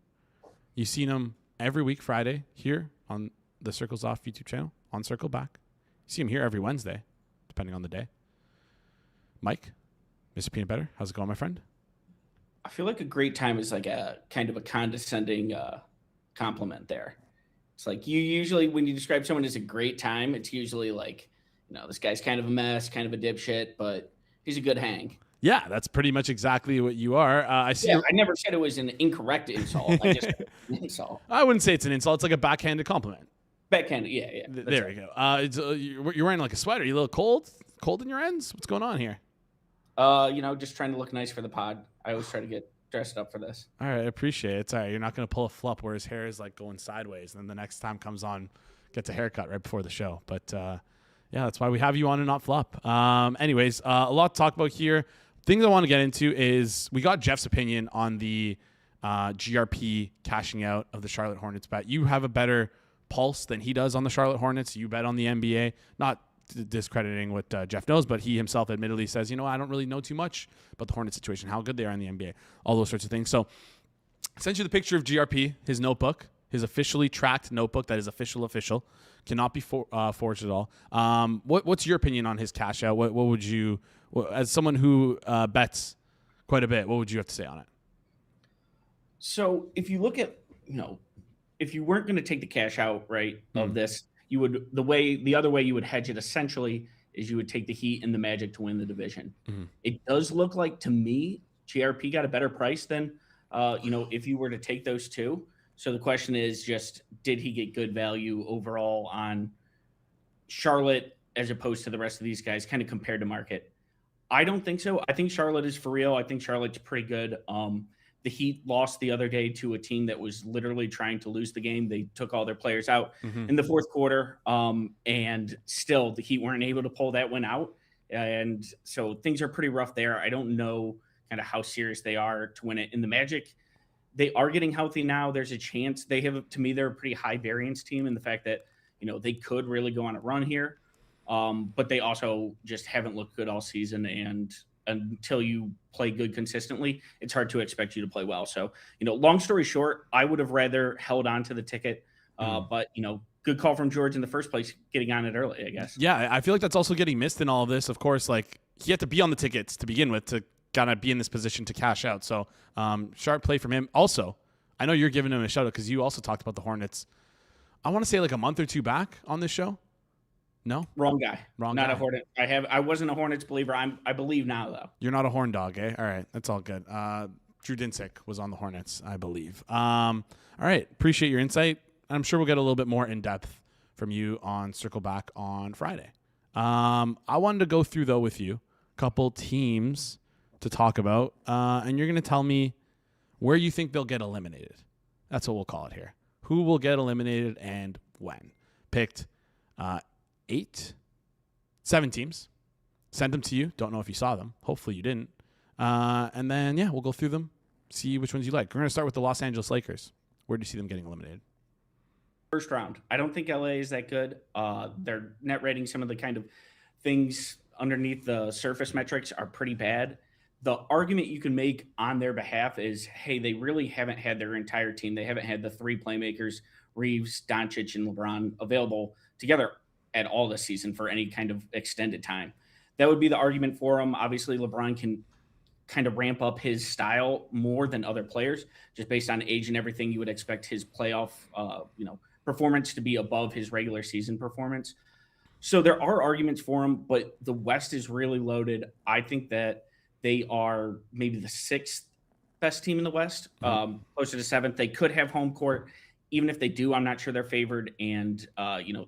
You've seen him every week Friday here on the Circles Off YouTube channel, on Circle Back. You see him here every Wednesday, depending on the day. Mike, Mr. Peanutbettor, how's it going, my friend? I feel like a great time is a kind of a condescending compliment there. It's you usually, when you describe someone as a great time, it's usually this guy's kind of a mess, kind of a dipshit, but he's a good hang. Yeah, that's pretty much exactly what you are. I never said it was an incorrect insult. I just an insult. I wouldn't say it's an insult. It's like a backhanded compliment. Backhanded, yeah. There we go. You're wearing a sweater. Are you a little cold? Cold in your ends? What's going on here? Just trying to look nice for the pod. I always try to get dressed up for this. All right, I appreciate it. It's all right. You're not going to pull a flup where his hair is going sideways, and then the next time comes on, gets a haircut right before the show. But yeah, that's why we have you on and not flop. Anyways, a lot to talk about here. Things I want to get into is we got Geoff's opinion on the GRP cashing out of the Charlotte Hornets bet. You have a better pulse than he does on the Charlotte Hornets. You bet on the NBA. Not discrediting what Geoff knows, but he himself admittedly says, I don't really know too much about the Hornets situation, how good they are in the NBA, all those sorts of things. So I sent you the picture of GRP, his notebook, his officially tracked notebook that is official, cannot be forged at all. What's your opinion on his cash out? What would you, as someone who bets quite a bit, what would you have to say on it? So if you look at, if you weren't going to take the cash out, right, of this, you would, the other way you would hedge it essentially is you would take the Heat and the Magic to win the division. Mm-hmm. It does look like to me, GRP got a better price than, if you were to take those two. So the question is just, did he get good value overall on Charlotte as opposed to the rest of these guys kind of compared to market? I don't think so. I think Charlotte is for real. I think Charlotte's pretty good. The Heat lost the other day to a team that was literally trying to lose the game. They took all their players out in the fourth quarter, and still the Heat weren't able to pull that one out. And so things are pretty rough there. I don't know kind of how serious they are to win it. In the Magic, they are getting healthy now. There's a chance they have, to me, they're a pretty high variance team in the fact that, they could really go on a run here. But they also just haven't looked good all season. And until you play good consistently, it's hard to expect you to play well. So, long story short, I would have rather held on to the ticket. But, good call from George in the first place, getting on it early, I guess. Yeah, I feel like that's also getting missed in all of this. Of course, he had to be on the tickets to begin with to kind of be in this position to cash out. So sharp play from him. Also, I know you're giving him a shout out because you also talked about the Hornets. I want to say a month or two back on this show. No, Wrong guy. Wrong Not guy. a Hornet. I wasn't a Hornets believer. I believe now though. You're not a horn dog, eh? All right, that's all good. Drew Dinsick was on the Hornets, I believe. All right, appreciate your insight. I'm sure we'll get a little bit more in depth from you on Circle Back on Friday. I wanted to go through though with you a couple teams to talk about, and you're going to tell me where you think they'll get eliminated. That's what we'll call it here. Who will get eliminated and when? Picked 7 teams. Sent them to you. Don't know if you saw them. Hopefully you didn't. And then, we'll go through them, see which ones you like. We're going to start with the Los Angeles Lakers. Where do you see them getting eliminated? First round. I don't think LA is that good. Their net rating, some of the kind of things underneath the surface metrics are pretty bad. The argument you can make on their behalf is, hey, they really haven't had their entire team. They haven't had the 3 playmakers, Reeves, Doncic, and LeBron available together at all this season for any kind of extended time. That would be the argument for them. Obviously, LeBron can kind of ramp up his style more than other players, just based on age and everything. You would expect his playoff, performance to be above his regular season performance. So there are arguments for him, but the West is really loaded. I think that they are maybe the 6th best team in the West, closer to 7th. They could have home court. Even if they do, I'm not sure they're favored. And,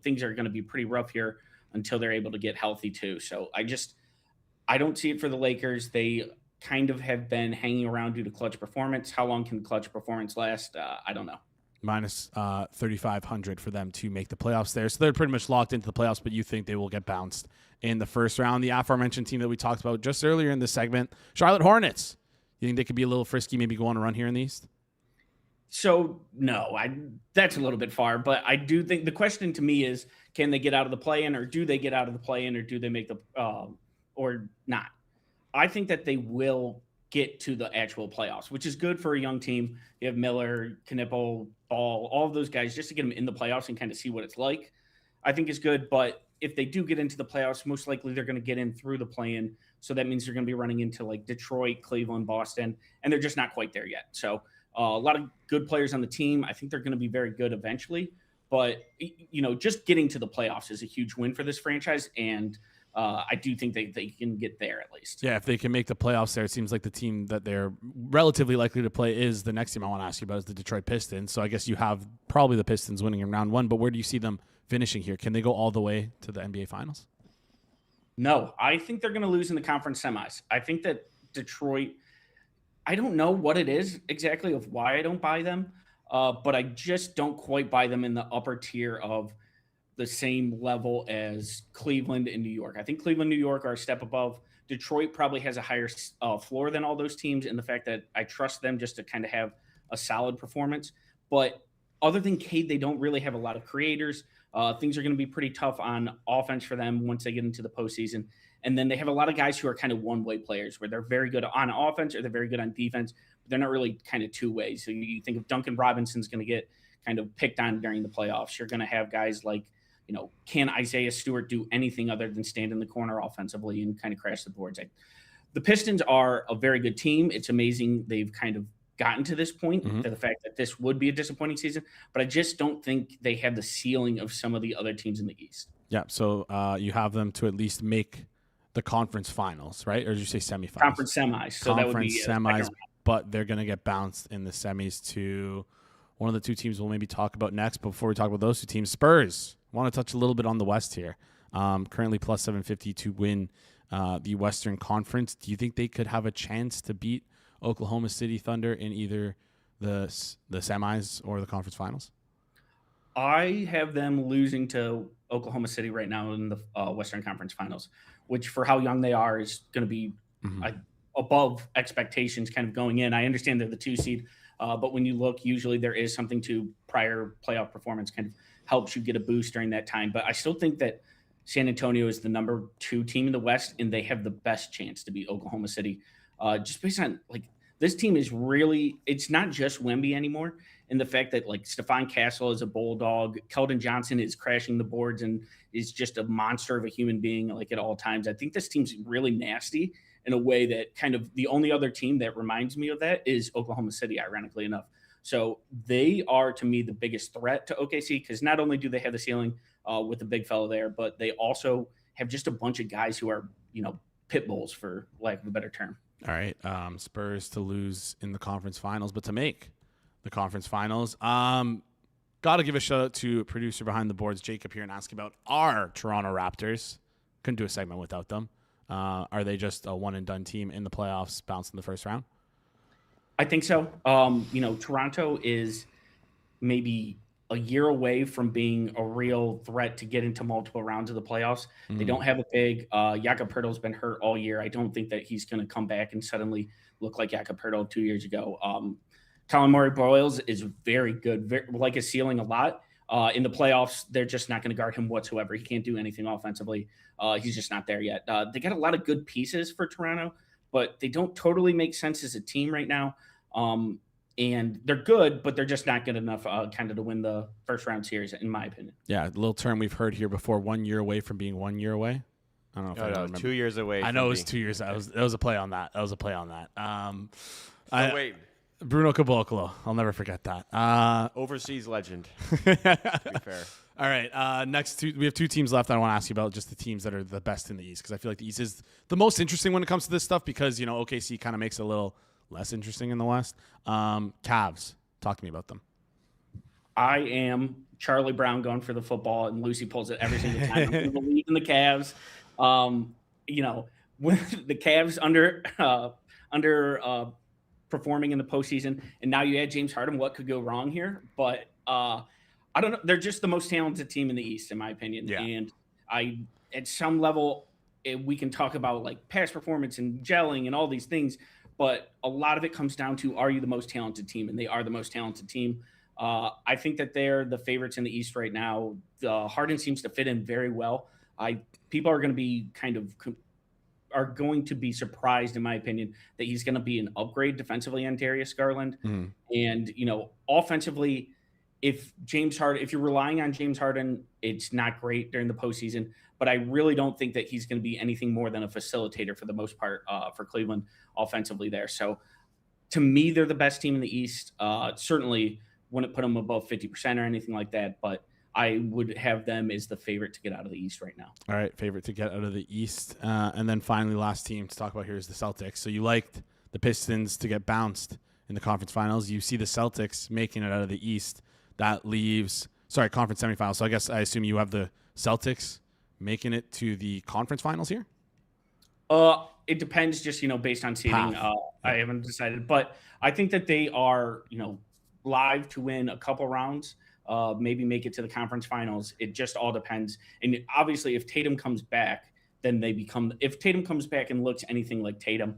things are going to be pretty rough here until they're able to get healthy too. So I don't see it for the Lakers. They kind of have been hanging around due to clutch performance. How long can clutch performance last? I don't know. Minus 3,500 for them to make the playoffs there. So they're pretty much locked into the playoffs, but you think they will get bounced in the first round. The aforementioned team that we talked about just earlier in this segment, Charlotte Hornets. You think they could be a little frisky, maybe go on a run here in the East? So, no, that's a little bit far. But I do think the question to me is, can they get out of the play-in, or do they get out of the play-in, or do they make the or not? I think that they will get to the actual playoffs, which is good for a young team. You have Miller, Knipple, Ball, all of those guys, just to get them in the playoffs and kind of see what it's like. I think is good, but if they do get into the playoffs, most likely they're going to get in through the play-in. So that means they're going to be running into like Detroit, Cleveland, Boston, and they're just not quite there yet. So a lot of good players on the team. I think they're going to be very good eventually, but just getting to the playoffs is a huge win for this franchise, and I do think they can get there at least. Yeah, if they can make the playoffs there, it seems like the team that they're relatively likely to play is the next team I want to ask you about is the Detroit Pistons. So I guess you have probably the Pistons winning in round 1, but where do you see them finishing here? Can they go all the way to the NBA Finals? No, I think they're going to lose in the conference semis. I think that Detroit, I don't know what it is exactly of why I don't buy them, but I just don't quite buy them in the upper tier of the same level as Cleveland and New York. I think Cleveland, New York are a step above. Detroit probably has a higher floor than all those teams in the fact that I trust them just to kind of have a solid performance. But other than Cade, they don't really have a lot of creators. Things are going to be pretty tough on offense for them once they get into the postseason. And then they have a lot of guys who are kind of one-way players where they're very good on offense or they're very good on defense, but they're not really kind of two ways. So you think of Duncan Robinson's going to get kind of picked on during the playoffs. You're going to have guys like, can Isaiah Stewart do anything other than stand in the corner offensively and kind of crash the boards? The Pistons are a very good team. It's amazing they've kind of gotten to this point, to the fact that this would be a disappointing season, but I just don't think they have the ceiling of some of the other teams in the East. Yeah, so you have them to at least make the conference finals, right? Or did you say semifinals? Conference semis. So conference that would be semis, but they're going to get bounced in the semis to one of the two teams we'll maybe talk about next. But before we talk about those two teams, Spurs. I want to touch a little bit on the West here. Currently plus 750 to win the Western Conference. Do you think they could have a chance to beat Oklahoma City Thunder in either the semis or the conference finals? I have them losing to Oklahoma City right now in the Western Conference Finals, which for how young they are is going to be above expectations kind of going in. I understand they're the 2 seed, but when you look, usually there is something to prior playoff performance kind of helps you get a boost during that time. But I still think that San Antonio is the number 2 team in the West, and they have the best chance to beat Oklahoma City. Just based on this team is really, it's not just Wemby anymore. And the fact that Stephon Castle is a bulldog, Keldon Johnson is crashing the boards and is just a monster of a human being at all times. I think this team's really nasty in a way that kind of the only other team that reminds me of that is Oklahoma City, ironically enough. So they are, to me, the biggest threat to OKC because not only do they have the ceiling, with the big fellow there, but they also have just a bunch of guys who are, pit bulls, for lack of a better term. All right. Spurs to lose in the conference finals, but to make the conference finals. Got to give a shout out to producer behind the boards, Jacob, here, and ask about our Toronto Raptors. Couldn't do a segment without them. Are they just a one and done team in the playoffs, bounced in the first round? I think so. Toronto is maybe a year away from being a real threat to get into multiple rounds of the playoffs. They don't have a big. Jakob Poeltl's been hurt all year. I don't think that he's going to come back and suddenly look like Jakob Poeltl 2 years ago. Colin Murray-Boyles is very good, like his ceiling a lot. In the playoffs, they're just not going to guard him whatsoever. He can't do anything offensively. He's just not there yet. They got a lot of good pieces for Toronto, but they don't totally make sense as a team right now. And they're good, but they're just not good enough kind of to win the first round series, in my opinion. Yeah, a little term we've heard here before, 1 year away from being 1 year away. I don't know if I remember. 2 years away. I know it was 2 years. That was a play on that. Wait. Bruno Caboclo. I'll never forget that. Overseas legend, to be fair. All right. We have two teams left. I want to ask you about just the teams that are the best in the East, because I feel like the East is the most interesting when it comes to this stuff, because, OKC kind of makes it a little less interesting in the West. Cavs. Talk to me about them. I am Charlie Brown going for the football, and Lucy pulls it every single time. I'm going to believe in the Cavs. When the Cavs under performing in the postseason, and now you add James Harden, what could go wrong here? But I don't know. They're just the most talented team in the East, in my opinion. Yeah. And at some level, we can talk about like past performance and gelling and all these things, but a lot of it comes down to, are you the most talented team? And they are the most talented team. I think that they're the favorites in the East right now. Harden seems to fit in very well. People are going to be surprised, in my opinion, that he's going to be an upgrade defensively on Darius Garland. And, offensively, if you're relying on James Harden, it's not great during the postseason, but I really don't think that he's going to be anything more than a facilitator for the most part for Cleveland offensively there. So to me, they're the best team in the East. Certainly wouldn't put them above 50% or anything like that, but I would have them as the favorite to get out of the East right now. All right, favorite to get out of the East. And then finally, last team to talk about here is the Celtics. So you liked the Pistons to get bounced in the conference finals. You see the Celtics making it out of the East. That leaves, conference semifinals. So I assume you have the Celtics making it to the conference finals here? It depends just, based on seeding. I haven't decided. But I think that they are, live to win a couple rounds, maybe make it to the conference finals. It just all depends. And obviously, if Tatum comes back, then if Tatum comes back and looks anything like Tatum,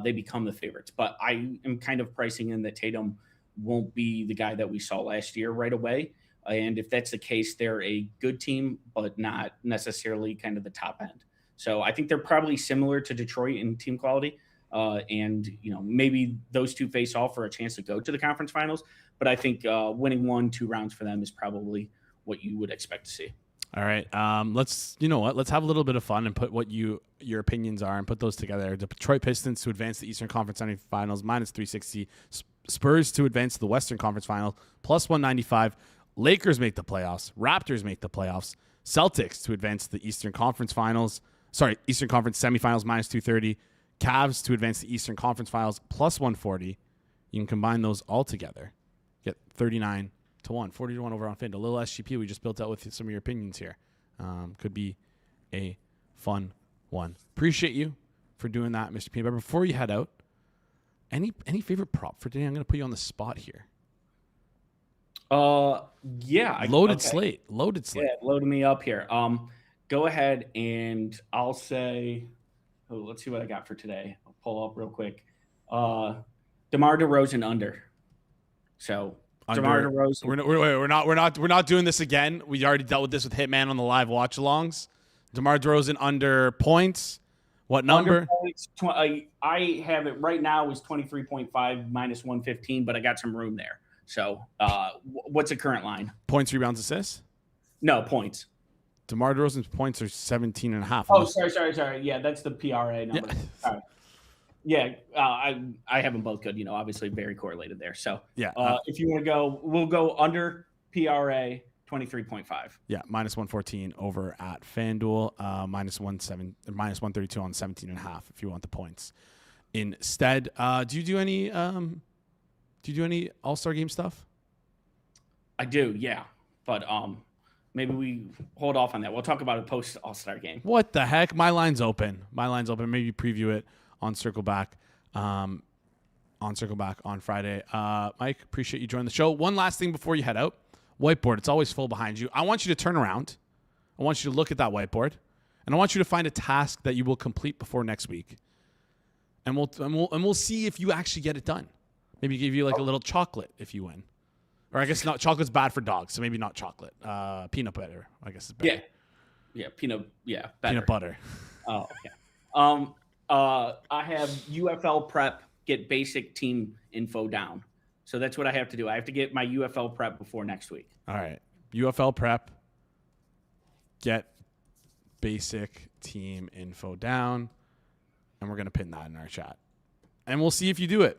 they become the favorites. But I am kind of pricing in that Tatum won't be the guy that we saw last year right away. And if that's the case, they're a good team, but not necessarily kind of the top end. So I think they're probably similar to Detroit in team quality. And maybe those two face off for a chance to go to the conference finals. But I think winning 1-2 rounds for them is probably what you would expect to see. All right. Let's have a little bit of fun and put what your opinions are and put those together. The Detroit Pistons to advance the Eastern Conference semifinals, -360. Spurs to advance the Western Conference Final, +195. Lakers make the playoffs. Raptors make the playoffs. Celtics to advance the Eastern Conference Finals. Eastern Conference semifinals, -230. Cavs to advance the Eastern Conference Finals, +140. You can combine those all together. Get 39-1, 40-1 over on FanDuel. A little SGP we just built out with some of your opinions here. Could be a fun one. Appreciate you for doing that, Mr. Peanutbettor. Before you head out, any favorite prop for today? I'm going to put you on the spot here. Yeah. Loaded slate. Yeah, loading me up here. Go ahead and I'll say, let's see what I got for today. I'll pull up real quick. DeMar DeRozan under. So DeMar DeRozan. We're not doing this again. We already dealt with this with Hitman on the live watch alongs. DeMar DeRozan under points. What number? Points, I have it right now is 23.5 -115, but I got some room there. So what's the current line? Points, rebounds, assists? No, points. DeMar DeRozan's points are 17.5. Oh, sorry. Yeah, that's the PRA number. Yeah. Sorry. Yeah, I have them both good. Obviously very correlated there. So yeah, if you want to go, we'll go under PRA 23.5. Yeah, minus 114 over at FanDuel, minus 132 on 17.5 if you want the points. Instead, do you do any All-Star game stuff? I do, yeah. But maybe we hold off on that. We'll talk about it post All-Star game. What the heck? My line's open. Maybe preview it on Circle Back. On Friday. Mike, appreciate you joining the show. One last thing before you head out. Whiteboard. It's always full behind you. I want you to turn around. I want you to look at that whiteboard, and I want you to find a task that you will complete before next week. And we'll see if you actually get it done. Maybe give you like a little chocolate if you win. Or I guess not. Chocolate's bad for dogs, so maybe not chocolate. Peanut butter, I guess is better. Yeah, peanut. Yeah, better. Peanut butter. Oh, okay. I have UFL prep. Get basic team info down. So that's what I have to do. I have to get my UFL prep before next week. All right. UFL prep. Get basic team info down. And we're going to pin that in our chat. And we'll see if you do it.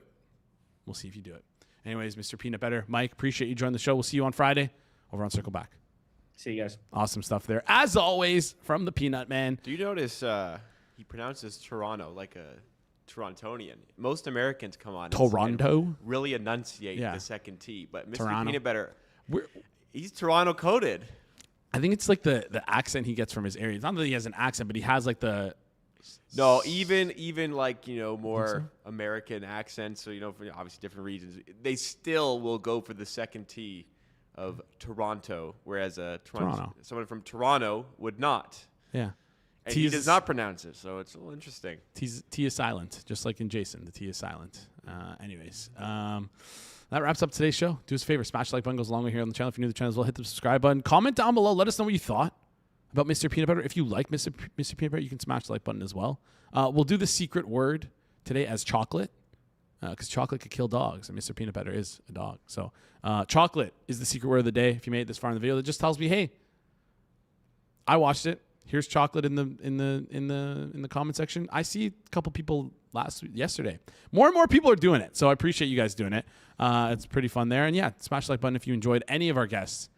Anyways, Mr. Peanutbettor, Mike, appreciate you joining the show. We'll see you on Friday over on Circle Back. See you guys. Awesome stuff there. As always, from the Peanut Man. Do you notice he pronounces Toronto like a Torontonian? Most Americans come on Toronto? and really enunciate the second T. But Mr. Toronto. Peanutbettor, he's Toronto coded. I think it's like the accent he gets from his area. It's not that he has an accent, but he has like the... No, even like, more American accents, so, for obviously different regions, they still will go for the second T of Toronto, whereas someone from Toronto would not. Yeah. And he does not pronounce it, so it's a little interesting. T is silent, just like in Jason. The T is silent. Anyways, that wraps up today's show. Do us a favor, smash the like button, goes a long way here on the channel. If you're new to the channel as well, hit the subscribe button. Comment down below. Let us know what you thought about Mr. Peanutbettor. If you like Mr. Peanutbettor, you can smash the like button as well. We'll do the secret word today as chocolate, because chocolate could kill dogs, and Mr. Peanutbettor is a dog. So chocolate is the secret word of the day. If you made it this far in the video, that just tells me, hey, I watched it. Here's chocolate in the comment section. I see a couple people yesterday. More and more people are doing it, so I appreciate you guys doing it. It's pretty fun there. And yeah, smash the like button if you enjoyed any of our guests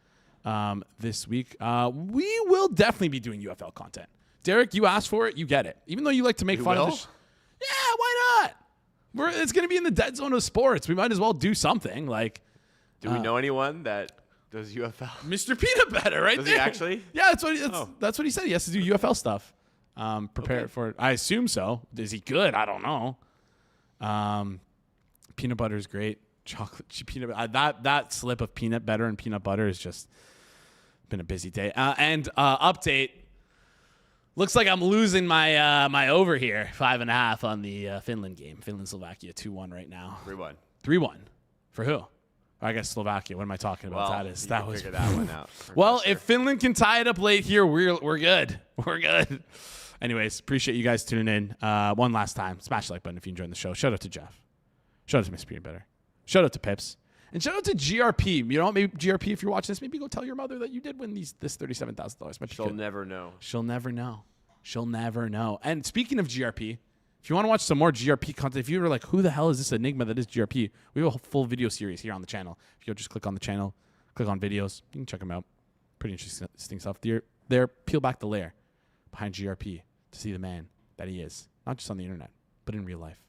this week. We will definitely be doing UFL content. Derek, you asked for it, you get it. Even though you like to make fun of this. Yeah, why not? It's going to be in the dead zone of sports. We might as well do something. Do we know anyone that does UFL? Mr. Peanutbettor, right? Does there. he actually? Yeah, that's what he said. He has to do UFL stuff. Prepare for it. I assume so. Is he good? I don't know. Peanut butter is great. Chocolate peanut butter. That slip of peanut butter and peanut butter has just been a busy day. And update. Looks like I'm losing my over here, 5.5 on the Finland game. Finland-Slovakia 2-1 right now. 3-1. 3-1 for who? I guess Slovakia. What am I talking about? Well, that was figure that one out. Well, if Finland can tie it up late here, we're good. We're good. Anyways, appreciate you guys tuning in. One last time, smash the like button if you enjoyed the show. Shout out to Geoff. Shout out to Mr. Peanutbettor. Shout out to Pips. And shout out to GRP. You know, maybe GRP, if you're watching this, maybe go tell your mother that you did win this $37,000. She'll never know. She'll never know. She'll never know. And speaking of GRP, if you want to watch some more GRP content, if you were like, who the hell is this enigma that is GRP? We have a full video series here on the channel. If you'll just click on the channel, click on videos, you can check them out. Pretty interesting stuff. They're peel back the layer behind GRP to see the man that he is. Not just on the internet, but in real life.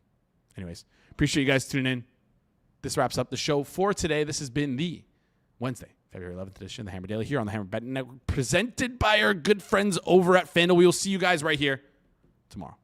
Anyways, appreciate you guys tuning in. This wraps up the show for today. This has been the Wednesday, February 11th edition of the Hammer Daily here on the Hammer Betting Network, presented by our good friends over at FanDuel. We will see you guys right here tomorrow.